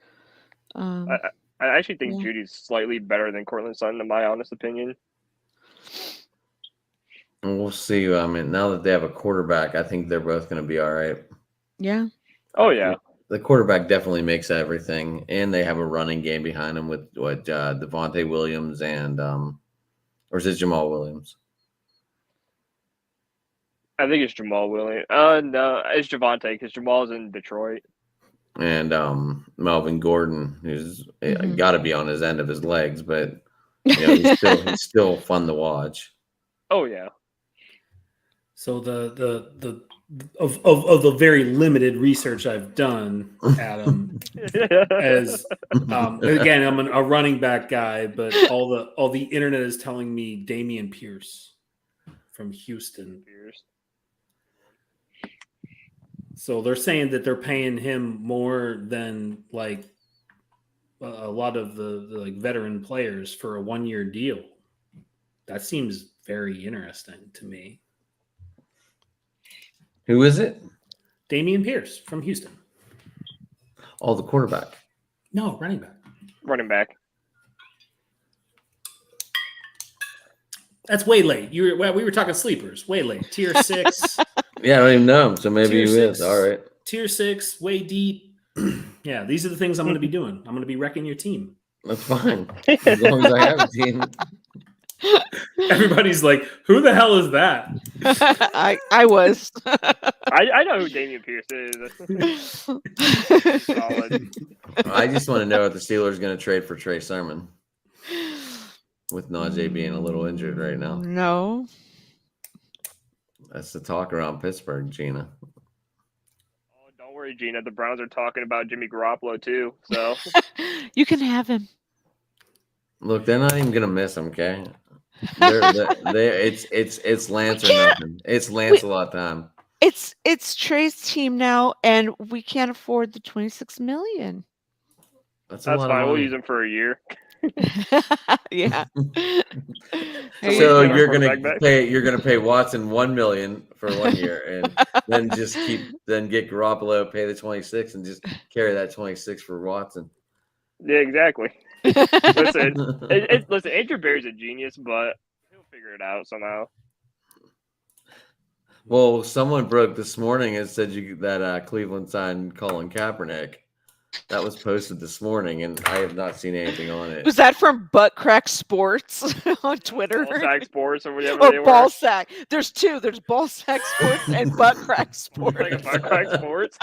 I actually think Yeah. Judy's slightly better than Cortland Sutton, in my honest opinion. And we'll see. I mean, now that they have a quarterback, I think they're both going to be all right. Yeah. Oh yeah, The quarterback definitely makes everything, and they have a running game behind them with Devontae Williams and or is it Jamal Williams? I think it's Jamal Williams. No, it's Javonte because Jamal's in Detroit. And Melvin Gordon, who's Mhm. got to be on his end of his legs, but he's still fun to watch. Oh yeah. So the of the very limited research I've done, Adam, as again, I'm a running back guy, but all the internet is telling me Damian Pierce from Houston. So they're saying that they're paying him more than like a lot of the like veteran players for a 1-year deal. That seems very interesting to me. Who is it? Damian Pierce from Houston. Oh, the quarterback. No, running back. Running back. That's way late. We were talking sleepers. Way late. Tier 6. Yeah, I don't even know him, so maybe Tier he is. 6. All right. Tier 6, way deep. Yeah, these are the things I'm going to be doing. I'm going to be wrecking your team. That's fine. As long as I have a team. Everybody's like, who the hell is that? I was. I know who Damian Pierce is. Solid. I just want to know if the Steelers are going to trade for Trey Sermon with Najee being a little injured right now. No. That's the talk around Pittsburgh, Gina. Oh, don't worry, Gina. The Browns are talking about Jimmy Garoppolo too. So You can have him. Look, they're not even going to miss him, okay? It's Lance or can't- nothing. It's Lancelot time. It's Trey's team now, and we can't afford the $26 million. That's that's a lot fine. of We'll money. use him for a year. Yeah. Hey, So get our you're quarterback back. gonna pay Watson $1 million for 1 year, and then just get Garoppolo, pay the 26, and just carry that 26 for Watson. Yeah, exactly. Listen, listen. Andrew Berry's a genius, but he'll figure it out somehow. Well, someone broke this morning and said that Cleveland signed Colin Kaepernick. That was posted this morning, and I have not seen anything on it. Was that from Butt Crack Sports on Twitter? Ball Sack Sports or whatever they Or were. Ball Sack. There's two. There's Ball Sack Sports and Butt Crack Sports. Like a Butt Crack Sports.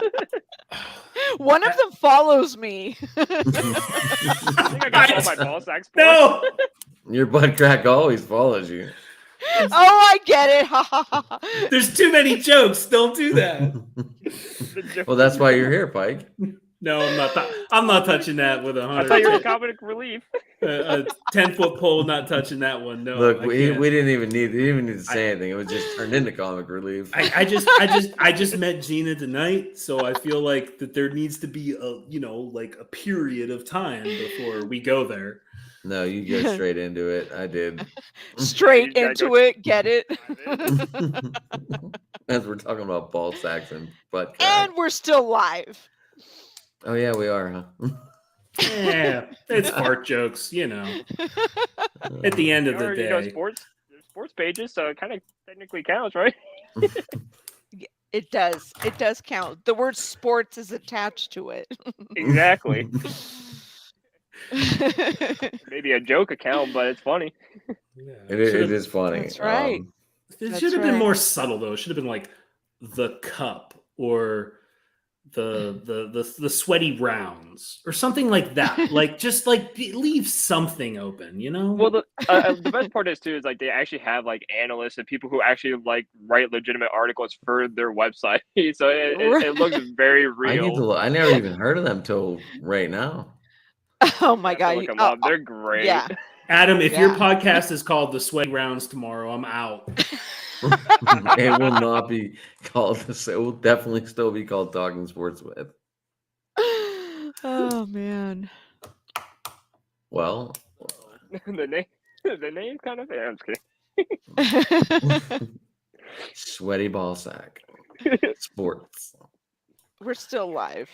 One of them follows me. I think I got all my Ball Sack Sports. No! Your butt crack always follows you. Oh, I get it. Ha ha ha. There's too many jokes. Don't do that. Well, that's why you're here, Pike. No, I'm not touching that with I thought you were a comic relief. 10-foot pole. Not touching that one. No. Look, I we can't. didn't even need to say anything. It was just turned into comic relief. I just met Gina tonight, so I feel like that there needs to be a period of time before we go there. No, you go straight into it. I did. Straight You gotta into go- it. Get it? As we're talking about ball sacks and butt cracks. And we're still live. Oh yeah, we are, huh? Yeah, it's fart jokes, you know. At the end of the Or, day, sports pages, so it kind of technically counts, right? It does. It does count. The word sports is attached to it. Exactly. Maybe a joke account, but it's funny. yeah, It is funny. That's right. It That's should have been right. more subtle, though. It should have been like the cup or the sweaty rounds or something like that. Like just like leave something open, you know? Well, the best part is too is like they actually have like analysts and people who actually like write legitimate articles for their website, so it looks very real. I never even heard of them till right now. Oh my You have to god! look 'em up. They're great. Yeah. Adam, if your Yeah. podcast is called The Sweaty Rounds tomorrow, I'm out. It will not be called this. It will definitely still be called Talking Sports with. Oh man. Well, the name kind of. Yeah, I'm just kidding. sweaty ball sack. Sports. We're still live.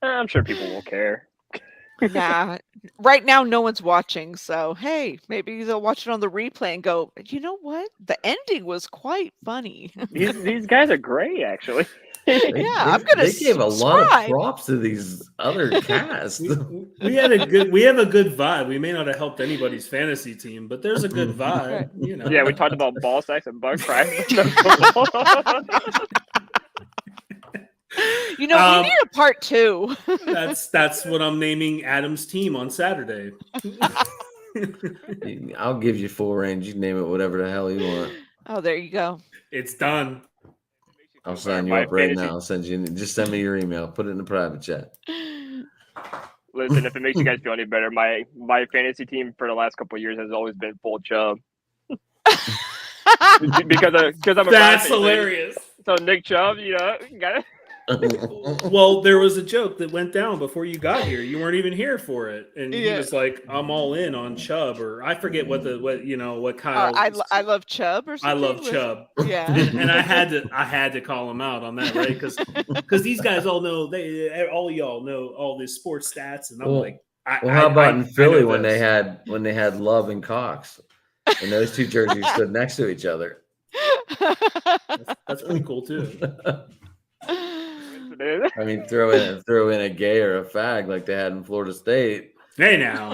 I'm sure people will care. Nah. Right now, no one's watching. So hey, maybe they'll watch it on the replay and go, you know what? The ending was quite funny. These guys are great, actually. I'm gonna They gave a lot of subscribe. props to these other casts. We have a good vibe. We may not have helped anybody's fantasy team, but there's a good vibe. You know. Yeah, we talked about ball sacks and butt cracks. You know, we need a part 2. That's what I'm naming Adam's team on Saturday. I'll give you full range. You can name it whatever the hell you want. Oh, there you go. It's done. I'll sign you My up right fantasy- now. I'll send you. Just send me your email. Put it in the private chat. Listen, if it makes you guys feel any better, my fantasy team for the last couple of years has always been full Chubb. because I'm a Browns That's fan. hilarious. So Nick Chubb, you got it. Well, there was a joke that went down before you got here. You weren't even here for it, and he Yeah. was like, "I'm all in on Chubb," or I forget what Kyle. I love Chubb or I something. love Was- Chubb. Yeah. and I had to call him out on that, right? Because these guys all know all y'all know all these sports stats, and I'm Well, like, How about in Philly know when they this. had Love and Cox, and those two jerseys stood next to each other? That's pretty cool too. I mean, throw in a gay or a fag like they had in Florida State. Hey now,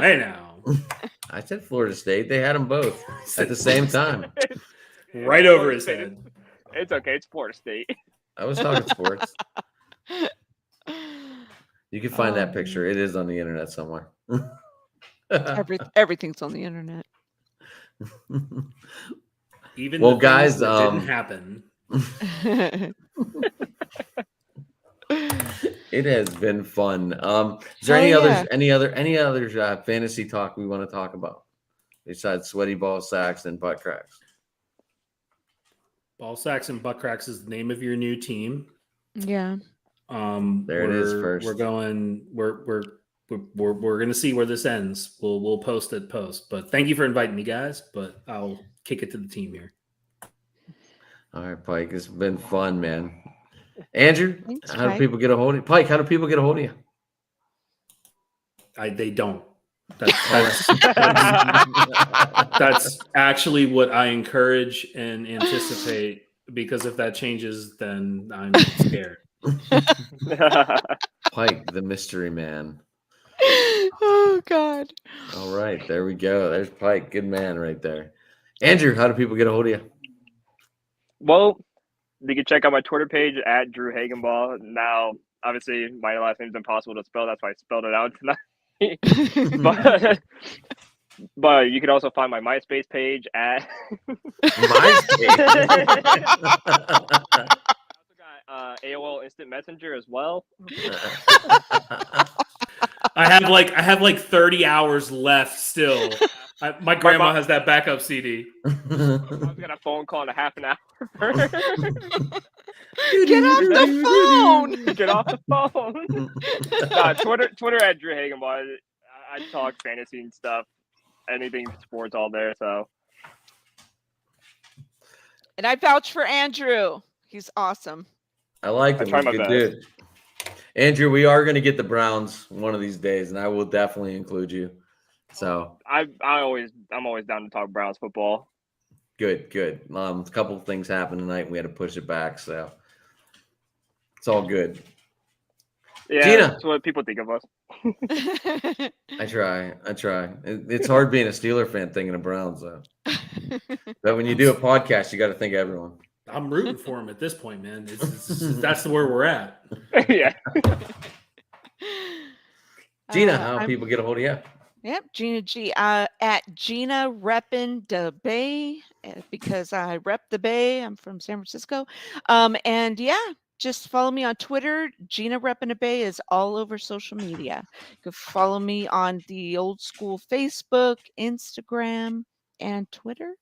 I said Florida State. They had them both at the same time. right over his head. It's okay. It's Florida State. I was talking sports. You can find Oh, that picture. It is on the internet somewhere. Everything's on the internet. Even Well, the things guys, that didn't happen. It has been fun. Is there Oh, any other fantasy talk we want to talk about besides sweaty ball sacks and butt cracks? Ball sacks and butt cracks is the name of your new team. Yeah. There it is first. We're going. We're going to see where this ends. We'll post it post. But thank you for inviting me, guys. But I'll kick it to the team here. All right, Pike. It's been fun, man. Andrew, Thanks, how do Pike. people get a hold of you? Pike, how do people get a hold of you? They don't. That's actually what I encourage and anticipate, because if that changes, then I'm scared. Pike, the mystery man. Oh God. All right, there we go. There's Pike. Good man right there. Andrew, how do people get a hold of you? Well, you can check out my Twitter page at Drew Hagenball. Now, obviously, my last name's impossible to spell. That's why I spelled it out tonight. but you can also find my MySpace page at MySpace. I also got AOL Instant Messenger as well. I have like 30 hours left still. My grandma has that backup CD. I was got a phone call in a half an hour. Get off the phone. Get off the phone. Twitter at Drew Hagenball. I talk fantasy and stuff, anything sports all there. So And I vouch for Andrew. He's awesome. I like I him. try He's my a good best. dude. Andrew, we are going to get the Browns one of these days, and I will definitely include you. So I'm always down to talk Browns football. good. A couple of things happened tonight, and we had to push it back. So it's all good. Yeah, Gina. that's what people think of us. I try. It's hard being a Steeler fan thinking of Browns, though. But when you do a podcast, you got to think of everyone. I'm rooting for him at this point, man. That's where we're at. Yeah. Gina, how I'm- people get a hold of you? Yep, Gina G. At Gina reppin' the Bay because I rep the Bay. I'm from San Francisco. And yeah, just follow me on Twitter. Gina reppin' the Bay is all over social media. You can follow me on the old school Facebook, Instagram, and Twitter.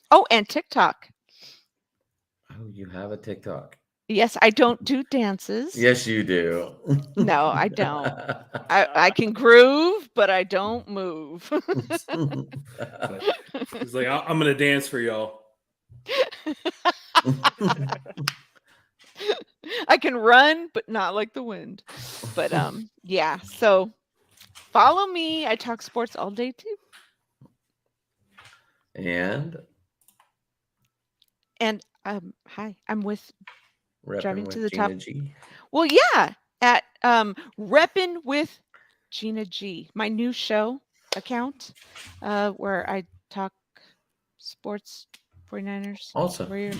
Oh, and TikTok. Oh, you have a TikTok. Yes, I don't do dances. Yes, you do. No, I don't. I can groove, but I don't move. He's like, I'm gonna dance for y'all. I can run, but not like the wind. But yeah. So follow me. I talk sports all day too. And Hi, I'm with repping Driving with to the Gina Top. G. Well, yeah, at Reppin' with Gina G, my new show account, where I talk sports, 49ers, Also. Warriors,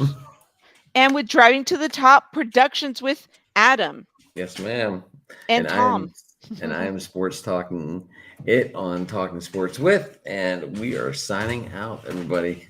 and with Driving to the Top Productions with Adam Yes, ma'am. and Tom. I am sports talking it on Talking Sports With, and we are signing out, everybody.